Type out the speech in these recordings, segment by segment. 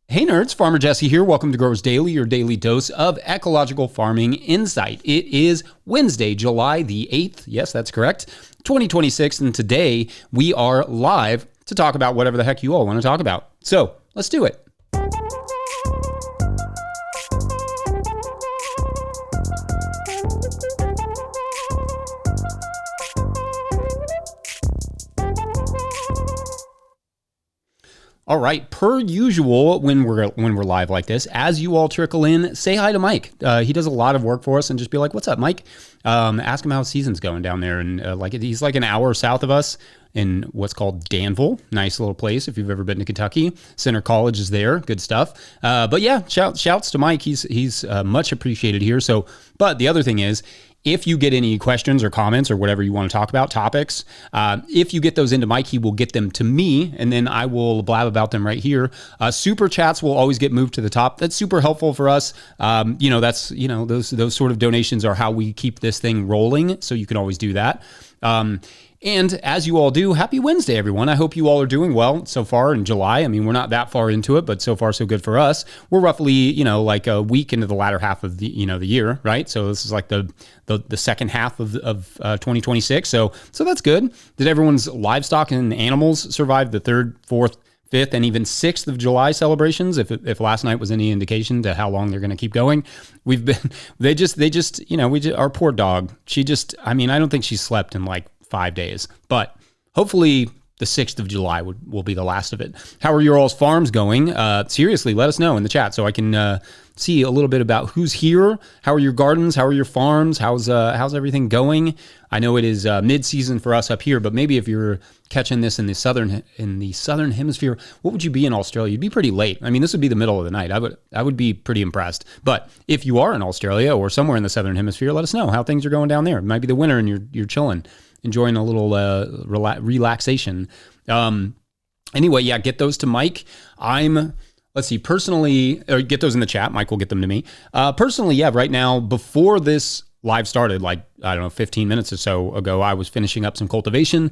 Hey nerds, Farmer Jesse here. Welcome to Growers Daily, your daily dose of ecological farming insight. It is Wednesday, July the 8th. Yes, that's correct. 2026. And today we are live to talk about whatever the heck you all want to talk about. So let's do it. All right, per usual, when we're live like this, as you all trickle in, say hi to Mike. He does a lot of work for us, and just be like, "What's up, Mike?" Ask him how his season's going down there, and he's like an hour south of us in what's called Danville. Nice little place if you've ever been to Kentucky. Center College is there, good stuff. But yeah, shouts to Mike. He's much appreciated here. So, but the other thing is, if you get any questions or comments or whatever you want to talk about, topics, if you get those into Mike, he will get them to me, and then I will blab about them right here. Super chats will always get moved to the top. That's super helpful for us. Those sort of donations are how we keep this thing rolling, so you can always do that. And as you all do, happy Wednesday, everyone. I hope you all are doing well so far in July. I mean, we're not that far into it, but so far so good for us. We're roughly, like a week into the latter half of the year, right? So this is like the second half of 2026. So that's good. Did everyone's livestock and animals survive the 3rd, 4th, 5th, and even 6th of July celebrations? If last night was any indication to how long they're going to keep going, our poor dog, I don't think she slept in like 5 days, but hopefully the 6th of July will be the last of it. How are your all's farms going? Seriously, let us know in the chat so I can see a little bit about who's here. How are your gardens? How are your farms? How's everything going? I know it is mid-season for us up here, but maybe if you're catching this in the southern hemisphere, what would you be in Australia? You'd be pretty late. I mean, this would be the middle of the night. I would be pretty impressed. But if you are in Australia or somewhere in the southern hemisphere, let us know how things are going down there. It might be the winter and you're chilling, enjoying a little relaxation. Anyway, yeah, get those to Mike. Let's see, personally, or get those in the chat. Mike will get them to me. Personally, yeah, right now, before this live started, 15 minutes or so ago, I was finishing up some cultivation.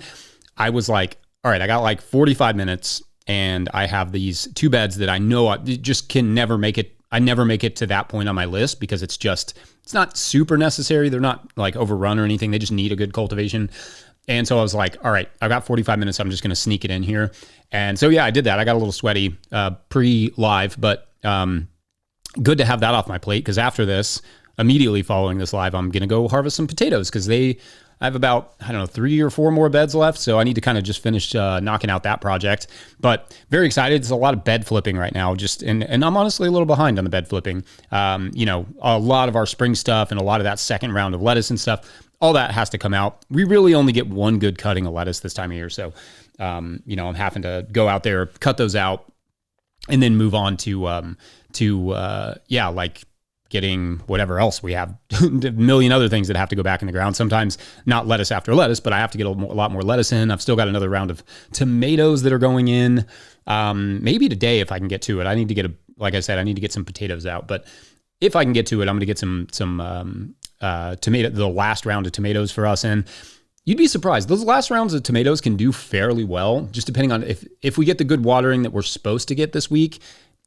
I was like, all right, I got like 45 minutes and I have these 2 beds that I know I just can never make it. I never make it to that point on my list because it's not super necessary. They're not like overrun or anything. They just need a good cultivation. And so I was like, all right, I've got 45 minutes. I'm just going to sneak it in here. And so, yeah, I did that. I got a little sweaty pre-live, but good to have that off my plate because after this, immediately following this live, I'm going to go harvest some potatoes because I have about, 3 or 4 more beds left. So I need to kind of just finish knocking out that project. But very excited. There's a lot of bed flipping right now. And I'm honestly a little behind on the bed flipping. A lot of our spring stuff and a lot of that second round of lettuce and stuff, all that has to come out. We really only get one good cutting of lettuce this time of year. So, I'm having to go out there, cut those out, and then move on to getting whatever else we have, a million other things that have to go back in the ground. Sometimes not lettuce after lettuce, but I have to get a lot more lettuce in. I've still got another round of tomatoes that are going in. Maybe today if I can get to it. I need to get I need to get some potatoes out. But if I can get to it, I'm going to get some the last round of tomatoes for us in. You'd be surprised. Those last rounds of tomatoes can do fairly well, just depending on if we get the good watering that we're supposed to get this week,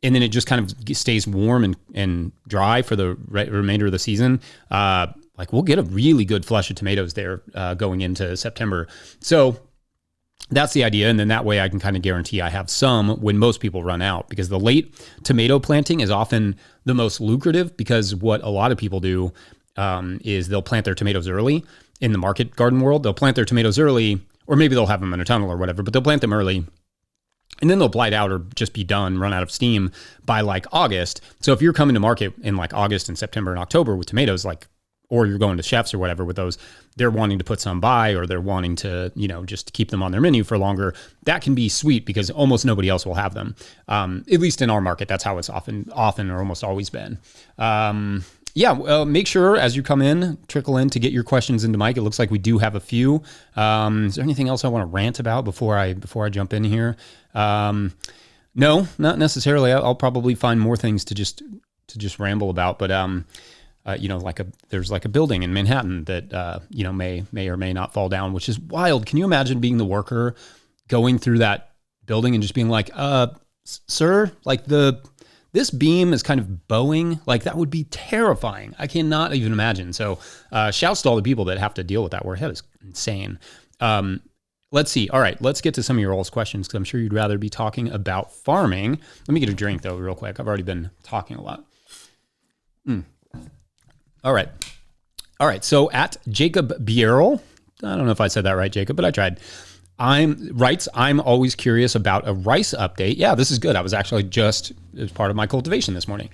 and then it just kind of stays warm and dry for the remainder of the season. We'll get a really good flush of tomatoes there going into September. So that's the idea. And then that way I can kind of guarantee I have some when most people run out, because the late tomato planting is often the most lucrative, because what a lot of people do is they'll plant their tomatoes early in the market garden world. They'll plant their tomatoes early, or maybe they'll have them in a tunnel or whatever, but they'll plant them early. And then they'll blight out or just be done, run out of steam by like August. So if you're coming to market in like August and September and October with tomatoes, or you're going to chefs or whatever with those, they're wanting to put some by, or they're wanting to, just keep them on their menu for longer. That can be sweet because almost nobody else will have them. At least in our market, that's how it's often or almost always been. Make sure as you come in, trickle in to get your questions into Mike. It looks like we do have a few. Is there anything else I want to rant about before I jump in here? No, not necessarily. I'll probably find more things to just ramble about. But there's like a building in Manhattan that may or may not fall down, which is wild. Can you imagine being the worker going through that building and just being like, sir, like the this beam is kind of bowing. Like that would be terrifying. I cannot even imagine. So shouts to all the people that have to deal with that where that is insane. Let's see. All right, let's get to some of your all's questions because I'm sure you'd rather be talking about farming. Let me get a drink though real quick. I've already been talking a lot. All right. So at Jacob Bierl, I don't know if I said that right, Jacob, but I tried. I'm always curious about a rice update. Yeah, this is good. I was actually just as part of my cultivation this morning.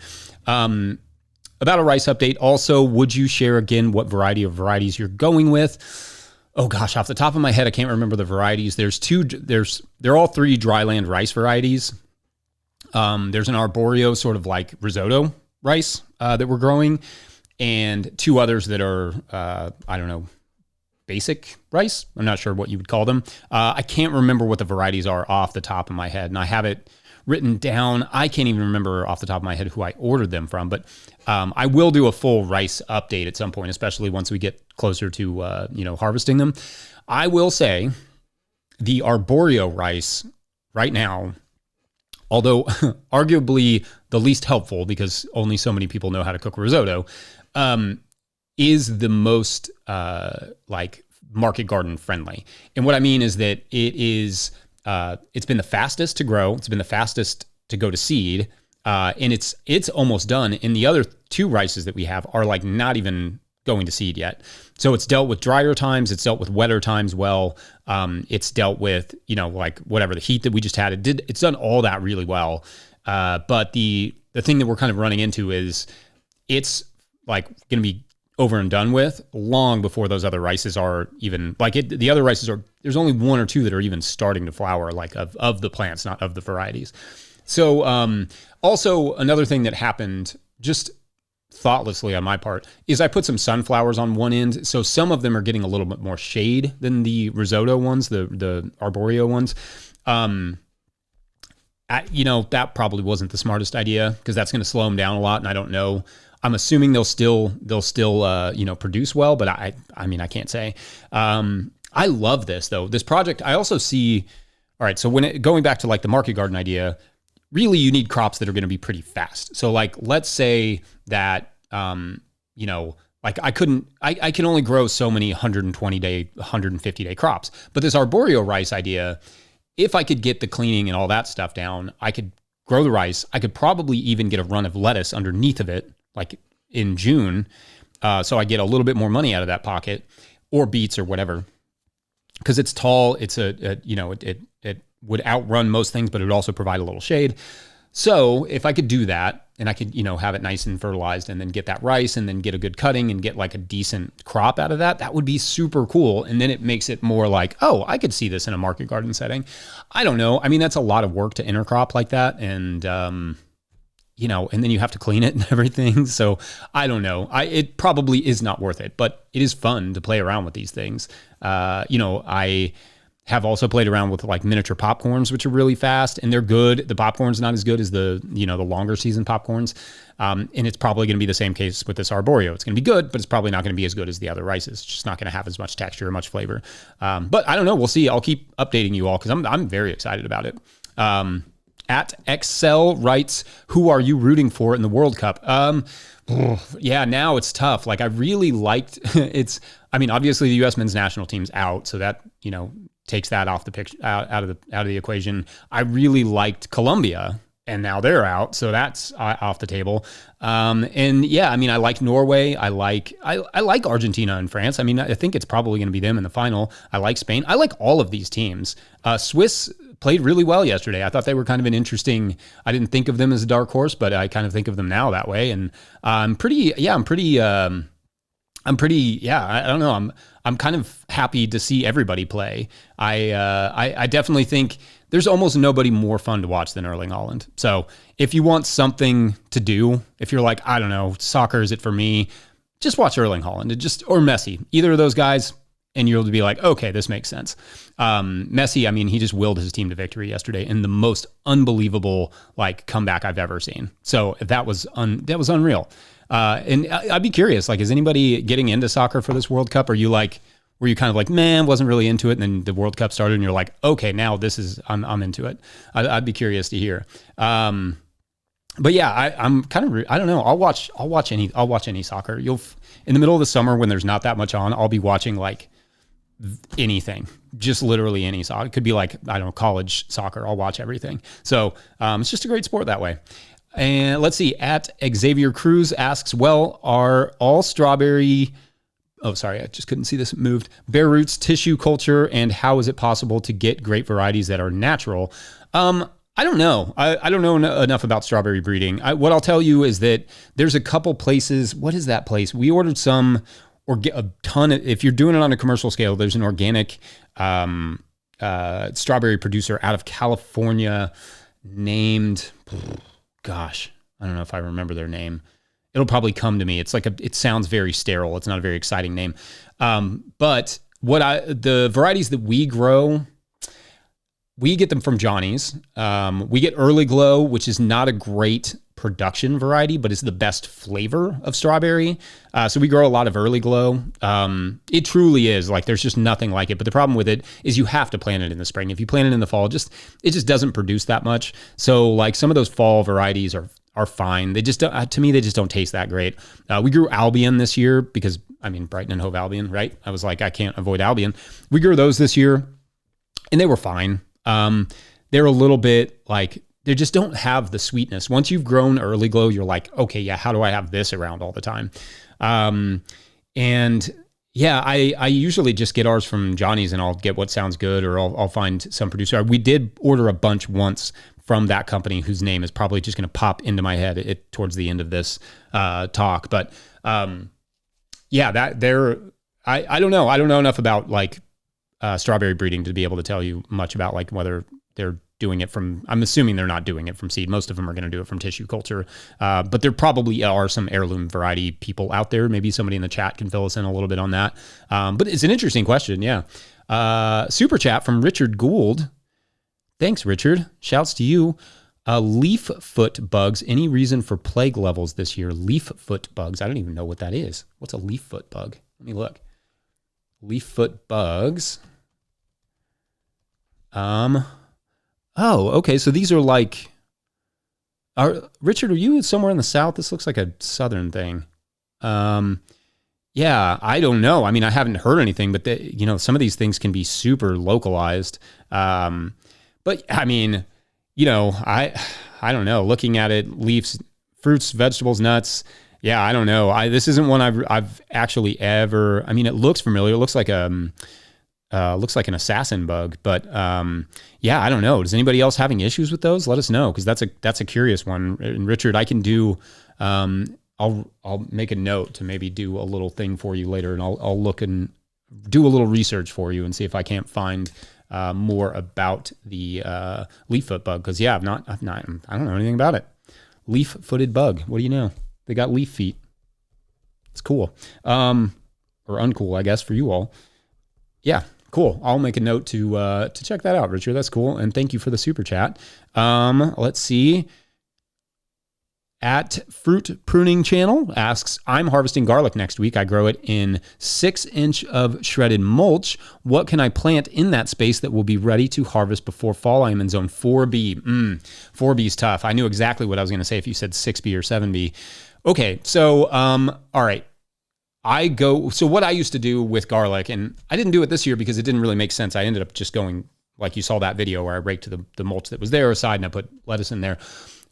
About a rice update. Also, would you share again what variety of varieties you're going with? Oh gosh, off the top of my head, I can't remember the varieties. They're all 3 dryland rice varieties. There's an arborio, sort of like risotto rice that we're growing, and 2 others that are, I don't know, basic rice. I'm not sure what you would call them. I can't remember what the varieties are off the top of my head, and I have it written down. I can't even remember off the top of my head who I ordered them from, but I will do a full rice update at some point, especially once we get closer to harvesting them. I will say the arborio rice right now, although arguably the least helpful because only so many people know how to cook risotto, is the most market garden friendly. And what I mean is that it's been the fastest to grow. It's been the fastest to go to seed. And it's almost done. And the other 2 rices that we have are like not even going to seed yet. So it's dealt with drier times. It's dealt with wetter times well. It's dealt with, like whatever the heat that we just had. It's done all that really well. But the thing that we're kind of running into is it's like going to be over and done with long before those other rices are even the other rices are, there's only 1 or 2 that are even starting to flower, like of the plants, not of the varieties. So also another thing that happened just thoughtlessly on my part is I put some sunflowers on one end. So some of them are getting a little bit more shade than the risotto ones, the arborio ones. That probably wasn't the smartest idea because that's going to slow them down a lot. And I don't know. I'm assuming they'll still produce well, but I can't say. I love this though. This project, I also see. All right. So going back to like the market garden idea, really you need crops that are going to be pretty fast. So like, let's say that, I can only grow so many 120 day, 150 day crops, but this arborio rice idea, if I could get the cleaning and all that stuff down, I could grow the rice. I could probably even get a run of lettuce underneath of it, like in June. So I get a little bit more money out of that pocket, or beets or whatever. Because it's tall, it would outrun most things, but it would also provide a little shade. So if I could do that and I could, have it nice and fertilized and then get that rice and then get a good cutting and get like a decent crop out of that, that would be super cool. And then it makes it more like, oh, I could see this in a market garden setting. I don't know. I mean, that's a lot of work to intercrop like that. And, and then you have to clean it and everything. So I don't know. It probably is not worth it, but it is fun to play around with these things. I have also played around with like miniature popcorns, which are really fast and they're good. The popcorn's not as good as the longer season popcorns. And it's probably going to be the same case with this arborio. It's going to be good, but it's probably not going to be as good as the other rices. It's just not going to have as much texture or much flavor. But I don't know. We'll see. I'll keep updating you all because I'm very excited about it. At Excel writes, who are you rooting for in the World Cup? Yeah, now it's tough. Like I really liked obviously the U.S. men's national team's out. So that, takes that off the picture, out of the equation. I really liked Colombia and now they're out. So that's off the table. And yeah, I like Norway. I like Argentina and France. I think it's probably going to be them in the final. I like Spain. I like all of these teams. Swiss played really well yesterday. I thought they were kind of an interesting, I didn't think of them as a dark horse, but I kind of think of them now that way. And I don't know. I'm kind of happy to see everybody play. I definitely think there's almost nobody more fun to watch than Erling Haaland. So if you want something to do, if you're like, I don't know, soccer is it for me, just watch Erling Haaland or Messi, either of those guys. And you'll be like, okay, this makes sense. Messi, he just willed his team to victory yesterday in the most unbelievable comeback I've ever seen. So that was unreal. And I'd be curious, is anybody getting into soccer for this World Cup? Were you kind of like, man, wasn't really into it, and then the World Cup started, and you're like, okay, now I'm into it. I'd be curious to hear. But yeah, I'm kind of, I don't know. I'll watch any soccer. In the middle of the summer when there's not that much on, I'll be watching like anything, just literally any soccer. It could be like, I don't know, college soccer. I'll watch everything. So it's just a great sport that way. And let's see, at Xavier Cruz asks, well, are all strawberry, oh, sorry, I just couldn't see this, moved, bare roots tissue culture, and how is it possible to get great varieties that are natural? I don't know. I don't know enough about strawberry breeding. What I'll tell you is that there's a couple places. What is that place? We ordered some, or get a ton of, if you're doing it on a commercial scale, there's an organic strawberry producer out of California named, gosh, I don't know if I remember their name. It'll probably come to me. It's like it sounds very sterile. It's not a very exciting name. But the varieties that we grow, we get them from Johnny's. We get Early Glow, which is not a great production variety, but is the best flavor of strawberry. So we grow a lot of Early Glow. It truly is like, there's just nothing like it. But the problem with it is you have to plant it in the spring. If you plant it in the fall, it just doesn't produce that much. So like some of those fall varieties are fine. They just don't, to me, they just don't taste that great. We grew Albion this year because, I mean, Brighton and Hove Albion, right? I was like, I can't avoid Albion. We grew those this year and they were fine. They're a little bit like, they just don't have the sweetness. Once you've grown Early Glow, you're like, okay, yeah, how do I have this around all the time? And yeah, I usually just get ours from Johnny's and I'll get what sounds good, or I'll find some producer. We did order a bunch once from that company whose name is probably just going to pop into my head towards the end of this talk. But yeah, I don't know. I don't know enough about like strawberry breeding to be able to tell you much about like whether they're doing it from, I'm assuming they're not doing it from seed. Most of them are going to do it from tissue culture. But there probably are some heirloom variety people out there. Maybe somebody in the chat can fill us in a little bit on that. But it's an interesting question. Yeah. Super chat from Richard Gould. Thanks, Richard. Shouts to you. Leaf foot bugs. Any reason for plague levels this year? Leaf foot bugs. I don't even know what that is. What's a leaf foot bug? Let me look. Leaf foot bugs. Oh, okay. So these are like, Richard, are you somewhere in the South? This looks like a Southern thing. Yeah, I don't know. I mean, I haven't heard anything, but some of these things can be super localized. But I mean, I don't know. Looking at it, leaves, fruits, vegetables, nuts. Yeah, I don't know. This isn't one I've actually ever. I mean, it looks familiar. It looks like an assassin bug, but yeah, I don't know. Does anybody else having issues with those? Let us know, because that's a curious one. And Richard, I can do. I'll make a note to maybe do a little thing for you later, and I'll look and do a little research for you and see if I can't find more about the leaf-foot bug. Because yeah, I don't know anything about it. Leaf-footed bug. What do you know? They got leaf feet. It's cool, or uncool, I guess, for you all. Yeah, cool. I'll make a note to check that out, Richard. That's cool, and thank you for the super chat. Let's see. At Fruit Pruning Channel asks, I'm harvesting garlic next week. I grow it in 6-inch of shredded mulch. What can I plant in that space that will be ready to harvest before fall? I am in zone 4B. 4B is tough. I knew exactly what I was going to say if you said 6B or 7B. Okay, so all right. So what I used to do with garlic, and I didn't do it this year because it didn't really make sense. I ended up just going, like you saw that video where I raked the mulch that was there aside and I put lettuce in there.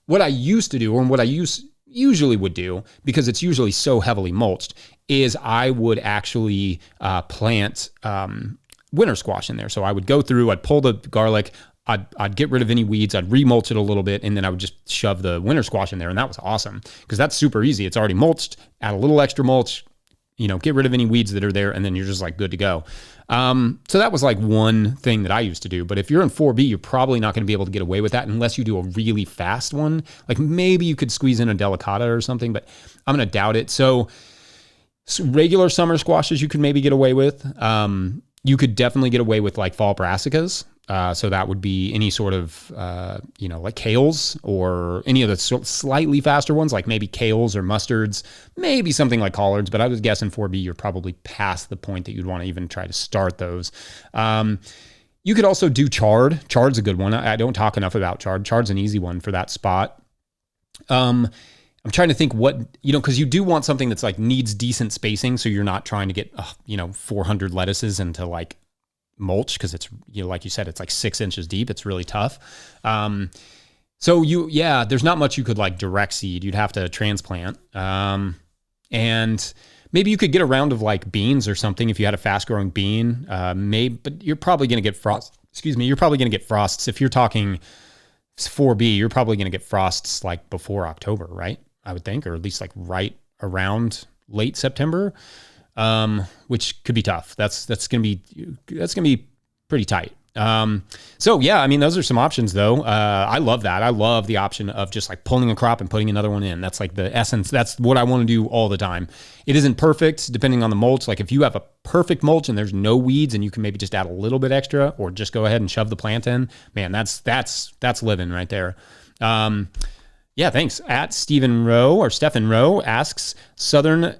What I used to do, or what I usually would do, because it's usually so heavily mulched, is I would actually plant winter squash in there. So I would go through, I'd pull the garlic, I'd get rid of any weeds, I'd remulch it a little bit, and then I would just shove the winter squash in there. And that was awesome because that's super easy. It's already mulched, add a little extra mulch, get rid of any weeds that are there, and then you're just like good to go. So that was like one thing that I used to do. But if you're in 4B, you're probably not going to be able to get away with that unless you do a really fast one. Like maybe you could squeeze in a delicata or something, but I'm going to doubt it. So regular summer squashes you could maybe get away with. You could definitely get away with like fall brassicas. So that would be any sort of, like kales or any of the slightly faster ones, like maybe kales or mustards, maybe something like collards. But I was guessing 4B, you're probably past the point that you'd want to even try to start those. You could also do chard. Chard's a good one. I don't talk enough about chard. Chard's an easy one for that spot. I'm trying to think what, because you do want something that's like needs decent spacing. So you're not trying to get, 400 lettuces into like mulch, because it's, like you said, it's like 6 inches deep. It's really tough. So there's not much you could like direct seed. You'd have to transplant. And maybe you could get a round of like beans or something if you had a fast growing bean, but you're probably going to get frost. Excuse me. You're probably going to get frosts. If you're talking 4B, you're probably going to get frosts like before October, right? I would think, or at least like right around late September, which could be tough. That's going to be pretty tight. So yeah, I mean, those are some options though. I love that. I love the option of just like pulling a crop and putting another one in. That's like the essence. That's what I want to do all the time. It isn't perfect depending on the mulch. Like if you have a perfect mulch and there's no weeds and you can maybe just add a little bit extra or just go ahead and shove the plant in, man, that's living right there. Yeah, thanks. At Stephen Rowe asks, Southern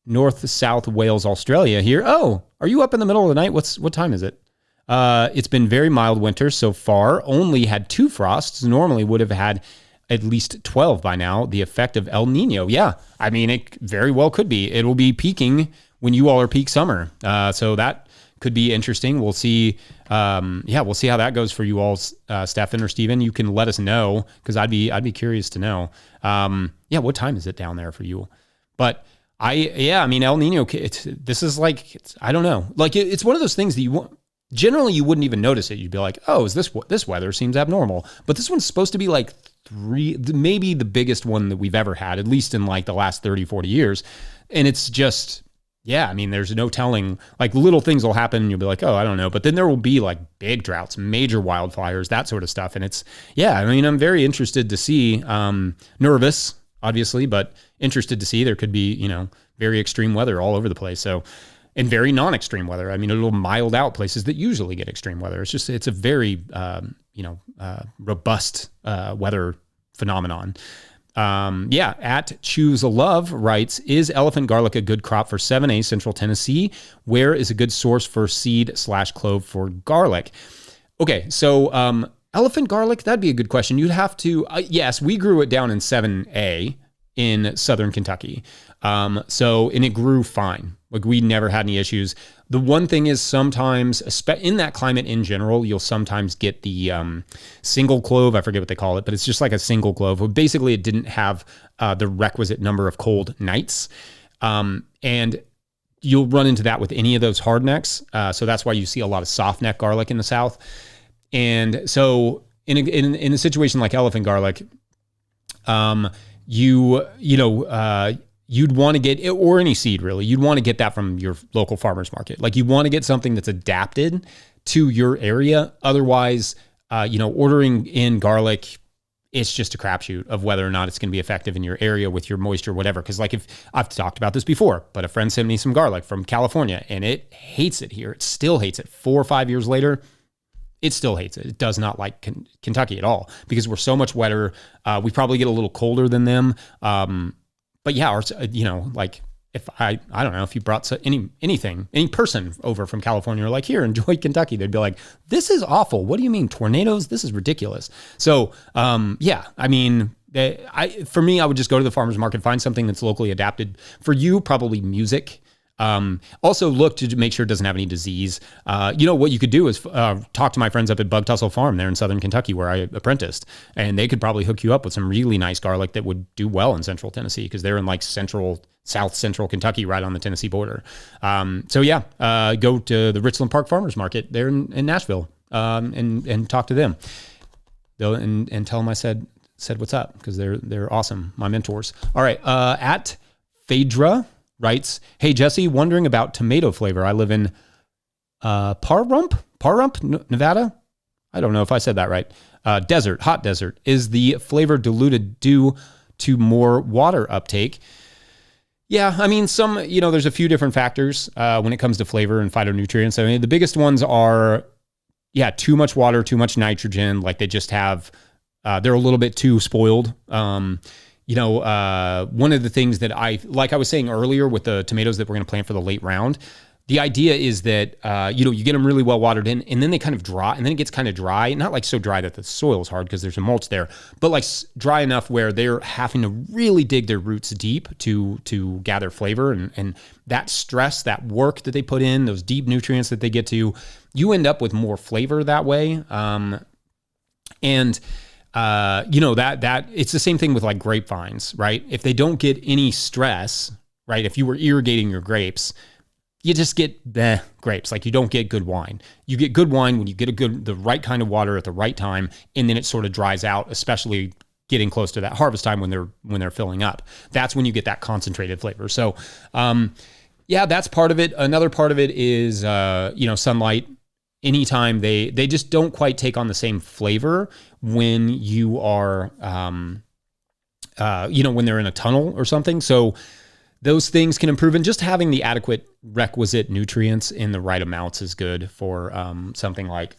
North South Wales, Australia here. Oh, are you up in the middle of the night? What time is it? It's been very mild winter so far. Only had 2 frosts. Normally would have had at least 12 by now. The effect of El Nino. Yeah, I mean, it very well could be. It will be peaking when you all are peak summer. So that could be interesting. We'll see. We'll see how that goes for you all, Stefan or Steven. You can let us know, because I'd be curious to know. What time is it down there for you? But I mean, El Nino. I don't know. Like it's one of those things that generally you wouldn't even notice it. You'd be like, oh, is this weather seems abnormal? But this one's supposed to be like maybe the biggest one that we've ever had, at least in like the last 30, 40 years. And it's just, I mean, there's no telling, like little things will happen and you'll be like, oh, I don't know. But then there will be like big droughts, major wildfires, that sort of stuff. And it's, I mean, I'm very interested to see, nervous, obviously, but interested to see. There could be, very extreme weather all over the place. So, and very non-extreme weather. I mean, it'll mild out places that usually get extreme weather. It's a very, robust weather phenomenon. At Choose a Love writes, is elephant garlic a good crop for 7A Central Tennessee? Where is a good source for seed/clove for garlic? Okay, so elephant garlic, that'd be a good question. You'd have to, yes, we grew it down in 7A in Southern Kentucky. And it grew fine. Like we never had any issues. The one thing is sometimes, in that climate in general, you'll sometimes get the single clove. I forget what they call it, but it's just like a single clove. But basically, it didn't have the requisite number of cold nights. And you'll run into that with any of those hardnecks. So that's why you see a lot of soft neck garlic in the South. And so in a situation like elephant garlic, you'd want to get, or any seed really, you'd want to get that from your local farmer's market. Like you want to get something that's adapted to your area. Otherwise, ordering in garlic, it's just a crapshoot of whether or not it's going to be effective in your area with your moisture, whatever. Because like if I've talked about this before, but a friend sent me some garlic from California and it hates it here. It still hates it 4 or 5 years later. It still hates it. It does not like Kentucky at all because we're so much wetter. We probably get a little colder than them. But yeah, like if I don't know, if you brought any person over from California or like here, enjoy Kentucky, they'd be like, this is awful. What do you mean tornadoes? This is ridiculous. So, I mean, for me, I would just go to the farmer's market, find something that's locally adapted. For you, probably music. Also look to make sure it doesn't have any disease. What you could do is talk to my friends up at Bug Tussle Farm there in Southern Kentucky where I apprenticed, and they could probably hook you up with some really nice garlic that would do well in Central Tennessee because they're in like South Central Kentucky, right on the Tennessee border. Go to the Richland Park Farmers Market there in Nashville, and talk to them. And tell them I said what's up, because they're awesome, my mentors. All right, at Phaedra writes, hey, Jesse, wondering about tomato flavor. I live in Pahrump, Nevada. I don't know if I said that right. Hot desert. Is the flavor diluted due to more water uptake? Yeah, I mean, there's a few different factors when it comes to flavor and phytonutrients. I mean, the biggest ones are, too much water, too much nitrogen. Like they just have, they're a little bit too spoiled. One of the things that I was saying earlier with the tomatoes that we're going to plant for the late round, the idea is that, you get them really well watered in, and then they kind of dry, and then it gets kind of dry, not like so dry that the soil is hard because there's a mulch there, but like dry enough where they're having to really dig their roots deep to gather flavor, and that stress, that work that they put in, those deep nutrients that they get to, you end up with more flavor that way. That it's the same thing with like grapevines, right? If they don't get any stress, right? If you were irrigating your grapes, you just get grapes. Like, you don't get good wine. You get good wine when you get the right kind of water at the right time, and then it sort of dries out, especially getting close to that harvest time when they're filling up. That's when you get that concentrated flavor. So, that's part of it. Another part of it is, sunlight. Anytime they just don't quite take on the same flavor when you are, when they're in a tunnel or something. So those things can improve, and just having the adequate requisite nutrients in the right amounts is good for something like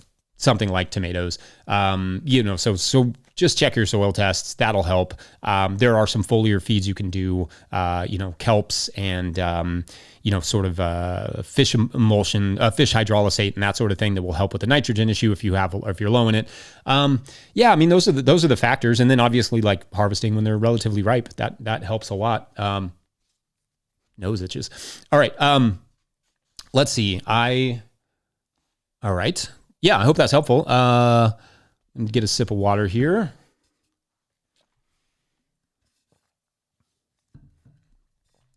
tomatoes. So just check your soil tests. That'll help. There are some foliar feeds you can do, kelps and fish emulsion, fish hydrolysate, and that sort of thing that will help with the nitrogen issue if you're low in it. Those are the factors, and then obviously like harvesting when they're relatively ripe, that helps a lot. Nose itches. All right. Let's see. All right. Yeah, I hope that's helpful. Let me get a sip of water here.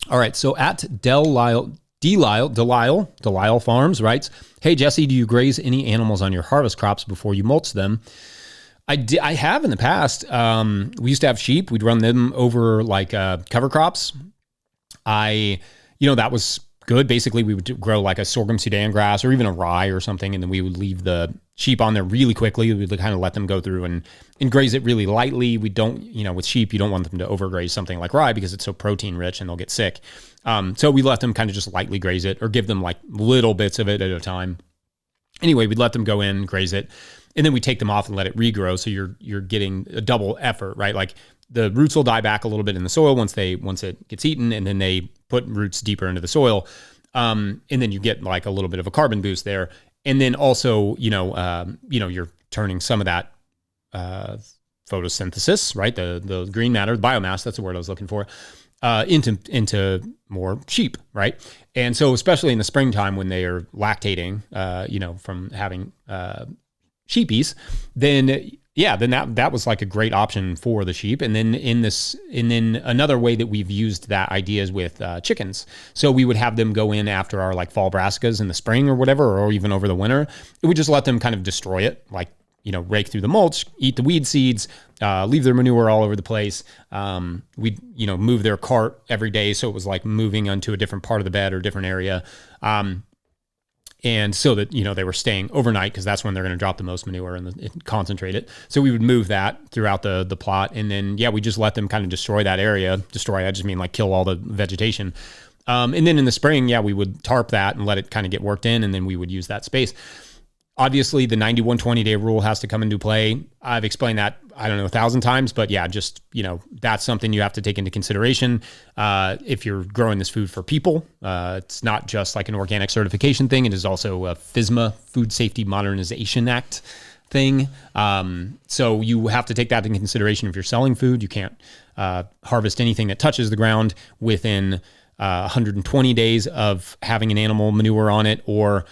All right. So at Delisle Farms writes, "Hey Jesse, do you graze any animals on your harvest crops before you mulch them?" I have in the past. We used to have sheep. We'd run them over like cover crops. That was good. Basically, we would grow like a sorghum Sudan grass or even a rye or something, and then we would leave the sheep on there really quickly. We'd kind of let them go through and graze it really lightly. We don't, with sheep, you don't want them to overgraze something like rye because it's so protein rich and they'll get sick. So we let them kind of just lightly graze it, or give them like little bits of it at a time. Anyway, we'd let them go in, graze it, and then we take them off and let it regrow. So you're getting a double effort, right? Like, the roots will die back a little bit in the soil once it gets eaten, and then they put roots deeper into the soil. And then you get like a little bit of a carbon boost there. And then also, you're turning some of that photosynthesis, right? The green matter, the biomass, that's the word I was looking for, into more sheep, right? And so especially in the springtime when they are lactating, from having sheepies, then that was like a great option for the sheep. And then another way that we've used that idea is with chickens. So we would have them go in after our like fall brassicas in the spring or whatever, or even over the winter. We just let them kind of destroy it, like, rake through the mulch, eat the weed seeds, leave their manure all over the place. We'd, move their cart every day. So it was like moving onto a different part of the bed or different area. And so that, they were staying overnight, because that's when they're going to drop the most manure and concentrate it. So we would move that throughout the plot. And then, we just let them kind of destroy that area. Destroy, I just mean like kill all the vegetation. And then in the spring, we would tarp that and let it kind of get worked in. And then we would use that space. Obviously, the 91-20 day rule has to come into play. I've explained that, 1,000 times, but that's something you have to take into consideration. If you're growing this food for people, it's not just like an organic certification thing. It is also a FSMA, Food Safety Modernization Act thing. So you have to take that into consideration if you're selling food. You can't harvest anything that touches the ground within 120 days of having an animal manure on it, or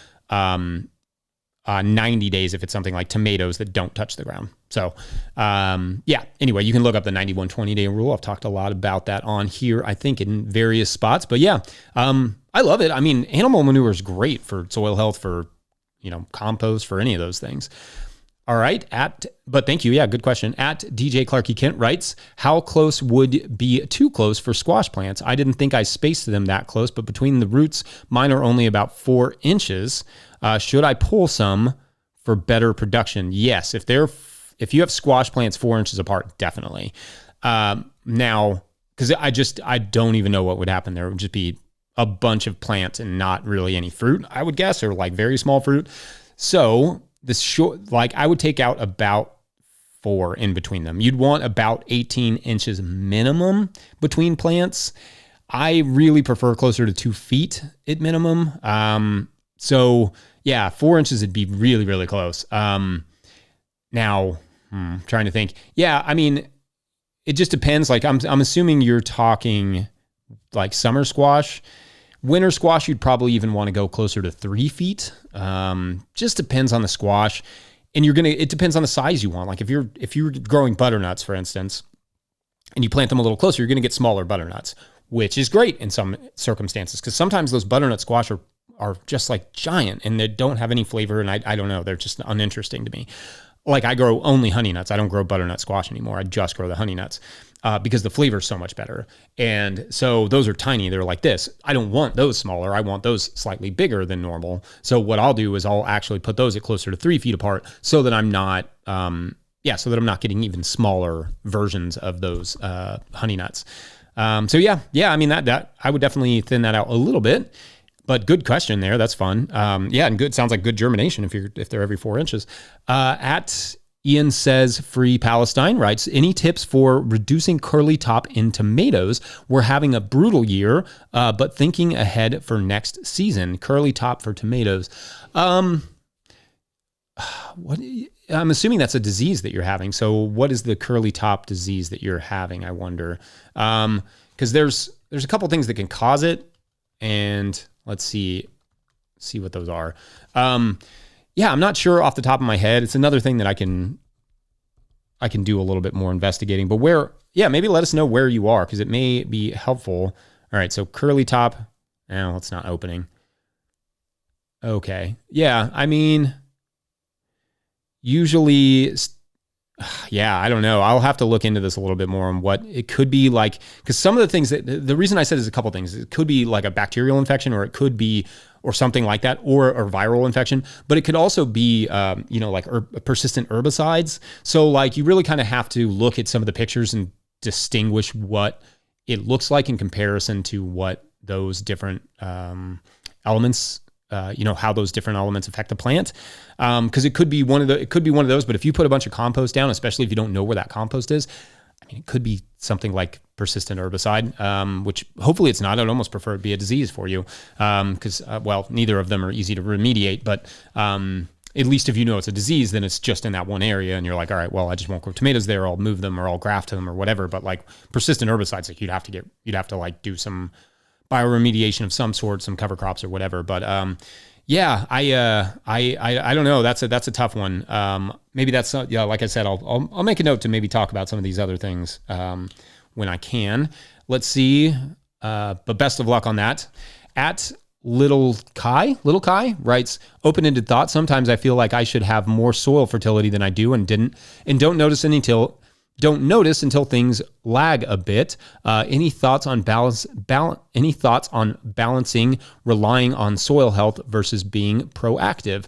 90 days if it's something like tomatoes that don't touch the ground. So, anyway, you can look up the 91-20 day rule. I've talked a lot about that on here, I think, in various spots. But I love it. I mean, animal manure is great for soil health, for, compost, for any of those things. All right. But thank you. Yeah, good question. At DJ Clarky Kent writes, how close would be too close for squash plants? I didn't think I spaced them that close, but between the roots, mine are only about 4 inches. Should I pull some for better production? Yes. If you have squash plants 4 inches apart, definitely. Now, because I don't even know what would happen there. It would just be a bunch of plants and not really any fruit, I would guess, or like very small fruit. So I would take out about 4 in between them. You'd want about 18 inches minimum between plants. I really prefer closer to 2 feet at minimum. So yeah, 4 inches would be really, really close. Now, trying to think. Yeah, I mean, it just depends. Like I'm assuming you're talking like summer squash. Winter squash, you'd probably even want to go closer to 3 feet. Just depends on the squash. And it depends on the size you want. Like if you're growing butternuts, for instance, and you plant them a little closer, you're going to get smaller butternuts, which is great in some circumstances, because sometimes those butternut squash are just like giant and they don't have any flavor. And I don't know, they're just uninteresting to me. Like I grow only honey nuts. I don't grow butternut squash anymore. I just grow the honey nuts because the flavor is so much better. And so those are tiny. They're like this. I don't want those smaller. I want those slightly bigger than normal. So what I'll do is I'll actually put those at closer to 3 feet apart so that I'm not, so that I'm not getting even smaller versions of those honey nuts. I mean that I would definitely thin that out a little bit. But good question there. That's fun. And good. Sounds like good germination if they're every 4 inches. At Ian Says Free Palestine writes, any tips for reducing curly top in tomatoes? We're having a brutal year, but thinking ahead for next season. Curly top for tomatoes. What? I'm assuming that's a disease that you're having. So what is the curly top disease that you're having? I wonder. Because there's a couple things that can cause it, and let's see what those are. I'm not sure off the top of my head. It's another thing that I can do a little bit more investigating. But maybe let us know where you are, because it may be helpful. All right, so curly top. Oh, it's not opening. Okay. Yeah, I mean, usually, I don't know. I'll have to look into this a little bit more on what it could be like, because some of the things the reason I said is a couple things. It could be like a bacterial infection, or it could be, or something like that, or viral infection, but it could also be, persistent herbicides. So like you really kind of have to look at some of the pictures and distinguish what it looks like in comparison to what those different elements how those different elements affect the plant. Because it could be one of those, but if you put a bunch of compost down, especially if you don't know where that compost is, I mean, it could be something like persistent herbicide, which hopefully it's not. I'd almost prefer it be a disease for you. Because neither of them are easy to remediate, but at least if you know it's a disease, then it's just in that one area and you're like, all right, well, I just won't grow tomatoes there. I'll move them, or I'll graft them, or whatever. But like persistent herbicides, like you'd have to like do some bioremediation of some sort, some cover crops or whatever. But I don't know. That's a tough one. Maybe that's like I said, I'll make a note to maybe talk about some of these other things when I can. Let's see. But best of luck on that. At Little Kai writes, open-ended thought. Sometimes I feel like I should have more soil fertility than I do, and don't notice until things lag a bit. Any thoughts on Any thoughts on balancing relying on soil health versus being proactive?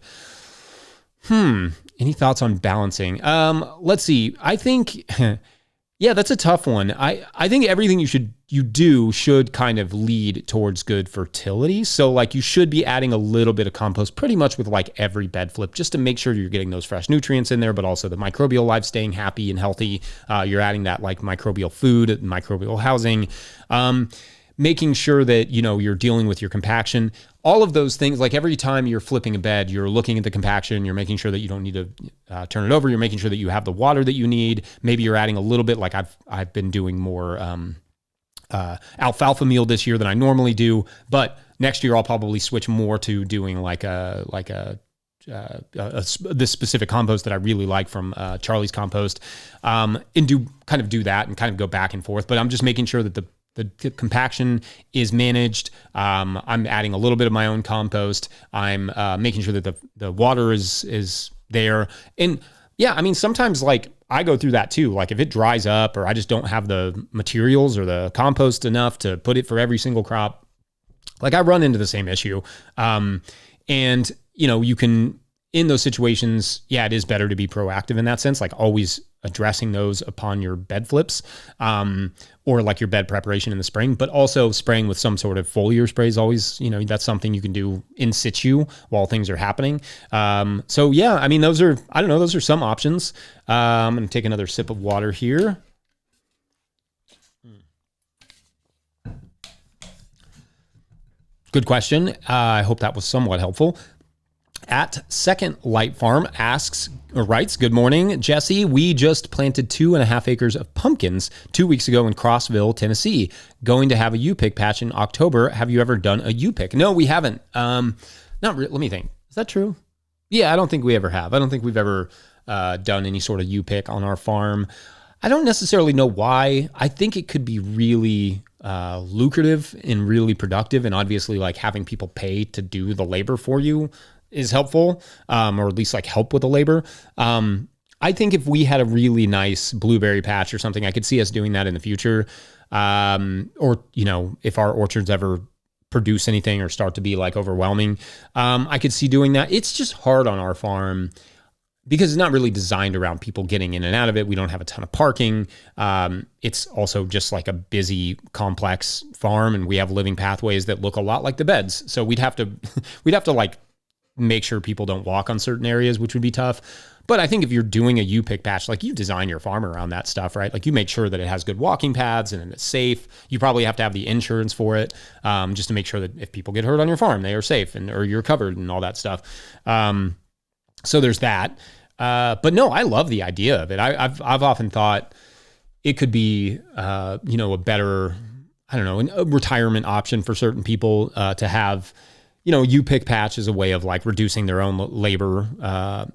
Any thoughts on balancing? Let's see. I think, that's a tough one. I think everything you do should kind of lead towards good fertility. So like you should be adding a little bit of compost pretty much with like every bed flip, just to make sure you're getting those fresh nutrients in there, but also the microbial life staying happy and healthy. You're adding that like microbial food, microbial housing, making sure that, you're dealing with your compaction, all of those things. Like every time you're flipping a bed, you're looking at the compaction, you're making sure that you don't need to turn it over. You're making sure that you have the water that you need. Maybe you're adding a little bit, like I've been doing more, alfalfa meal this year than I normally do, but next year I'll probably switch more to doing this specific compost that I really like from Charlie's Compost, and do that and kind of go back and forth. But I'm just making sure that the compaction is managed. I'm adding a little bit of my own compost. I'm making sure that the water is there. And yeah, I mean, sometimes like I go through that too. Like if it dries up, or I just don't have the materials or the compost enough to put it for every single crop, like I run into the same issue. And you can, in those situations, it is better to be proactive in that sense, like always addressing those upon your bed flips, or like your bed preparation in the spring, but also spraying with some sort of foliar spray is always, that's something you can do in situ while things are happening. I mean, those are some options. I'm going to take another sip of water here. Good question. I hope that was somewhat helpful. At Second Light Farm asks or writes, good morning, Jesse. We just planted 2.5 acres of pumpkins 2 weeks ago in Crossville, Tennessee. Going to have a U-pick patch in October. Have you ever done a U-pick? No, we haven't. Let me think. Is that true? Yeah, I don't think we ever have. I don't think we've ever done any sort of U-pick on our farm. I don't necessarily know why. I think it could be really lucrative and really productive, and obviously like having people pay to do the labor for you is helpful, or at least like help with the labor. I think if we had a really nice blueberry patch or something, I could see us doing that in the future. Or, if our orchards ever produce anything or start to be like overwhelming, I could see doing that. It's just hard on our farm because it's not really designed around people getting in and out of it. We don't have a ton of parking. It's also just like a busy, complex farm, and we have living pathways that look a lot like the beds. So we'd have to like make sure people don't walk on certain areas, which would be tough. But I think if you're doing a U-pick patch, like you design your farm around that stuff, right? Like you make sure that it has good walking paths and it's safe. You probably have to have the insurance for it, just to make sure that if people get hurt on your farm, they are safe or you're covered and all that stuff. So there's that. But no, I love the idea of it. I've often thought it could be, a better, a retirement option for certain people to have, U-pick patch is a way of like reducing their own labor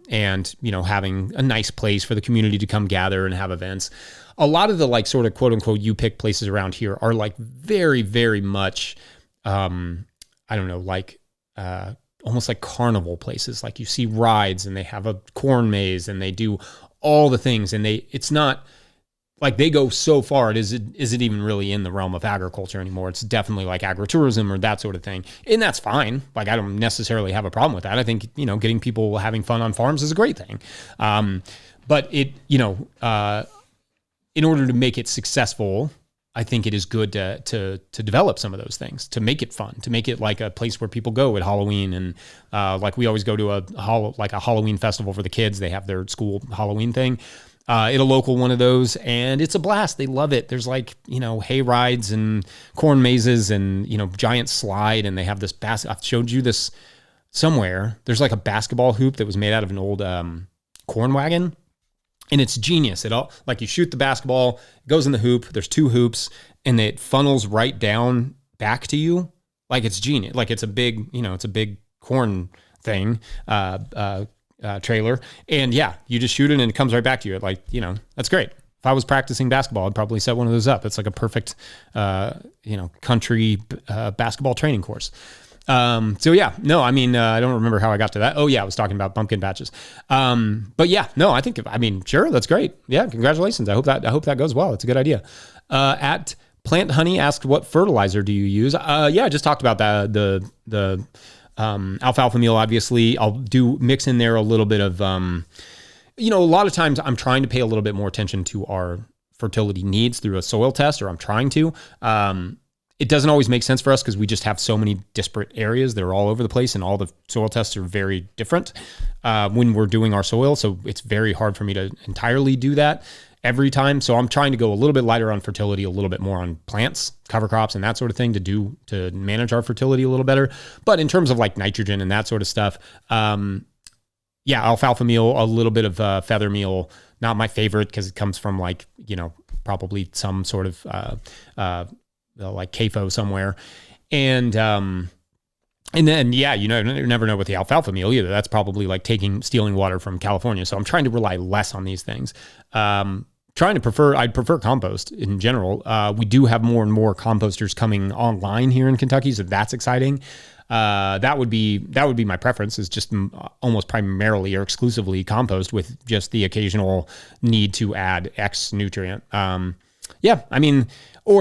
and, having a nice place for the community to come gather and have events. A lot of the like sort of quote unquote U-pick places around here are like very, very much, almost like carnival places. Like you see rides and they have a corn maze and they do all the things, and it's not like they go so far. Is it even really in the realm of agriculture anymore? It's definitely like agritourism or that sort of thing. And that's fine. Like I don't necessarily have a problem with that. I think, getting people having fun on farms is a great thing. But it, in order to make it successful, I think it is good to develop some of those things, to make it fun, to make it like a place where people go at Halloween. And like we always go to a Halloween festival for the kids. They have their school Halloween thing at a local one of those, and it's a blast. They love it. There's like, hay rides and corn mazes and, giant slide. And they have this I've showed you this somewhere. There's like a basketball hoop that was made out of an old corn wagon. And it's genius. It all, like you shoot the basketball, it goes in the hoop. There's 2 hoops, and it funnels right down back to you. Like it's genius. Like it's a big, it's a big corn thing, trailer. And yeah, you just shoot it and it comes right back to you. Like, that's great. If I was practicing basketball, I'd probably set one of those up. It's like a perfect, country basketball training course. So yeah, no, I don't remember how I got to that. Oh yeah, I was talking about pumpkin patches. But yeah, no, sure, that's great. Yeah, congratulations. I hope that goes well. It's a good idea. At Plant Honey asked, what fertilizer do you use? Yeah, I just talked about that. The alfalfa meal, obviously. I'll mix in there a little bit of, a lot of times I'm trying to pay a little bit more attention to our fertility needs through a soil test, or I'm trying to. It doesn't always make sense for us because we just have so many disparate areas that are all over the place, and all the soil tests are very different when we're doing our soil. So it's very hard for me to entirely do that every time. So I'm trying to go a little bit lighter on fertility, a little bit more on plants, cover crops, and that sort of thing to manage our fertility a little better. But in terms of like nitrogen and that sort of stuff, alfalfa meal, a little bit of feather meal, not my favorite because it comes from like, probably some sort of like CAFO somewhere. And then, you never know with the alfalfa meal either. That's probably like stealing water from California. So I'm trying to rely less on these things. I'd prefer compost in general. We do have more and more composters coming online here in Kentucky. So that's exciting. That would be my preference, is just almost primarily or exclusively compost with just the occasional need to add X nutrient. And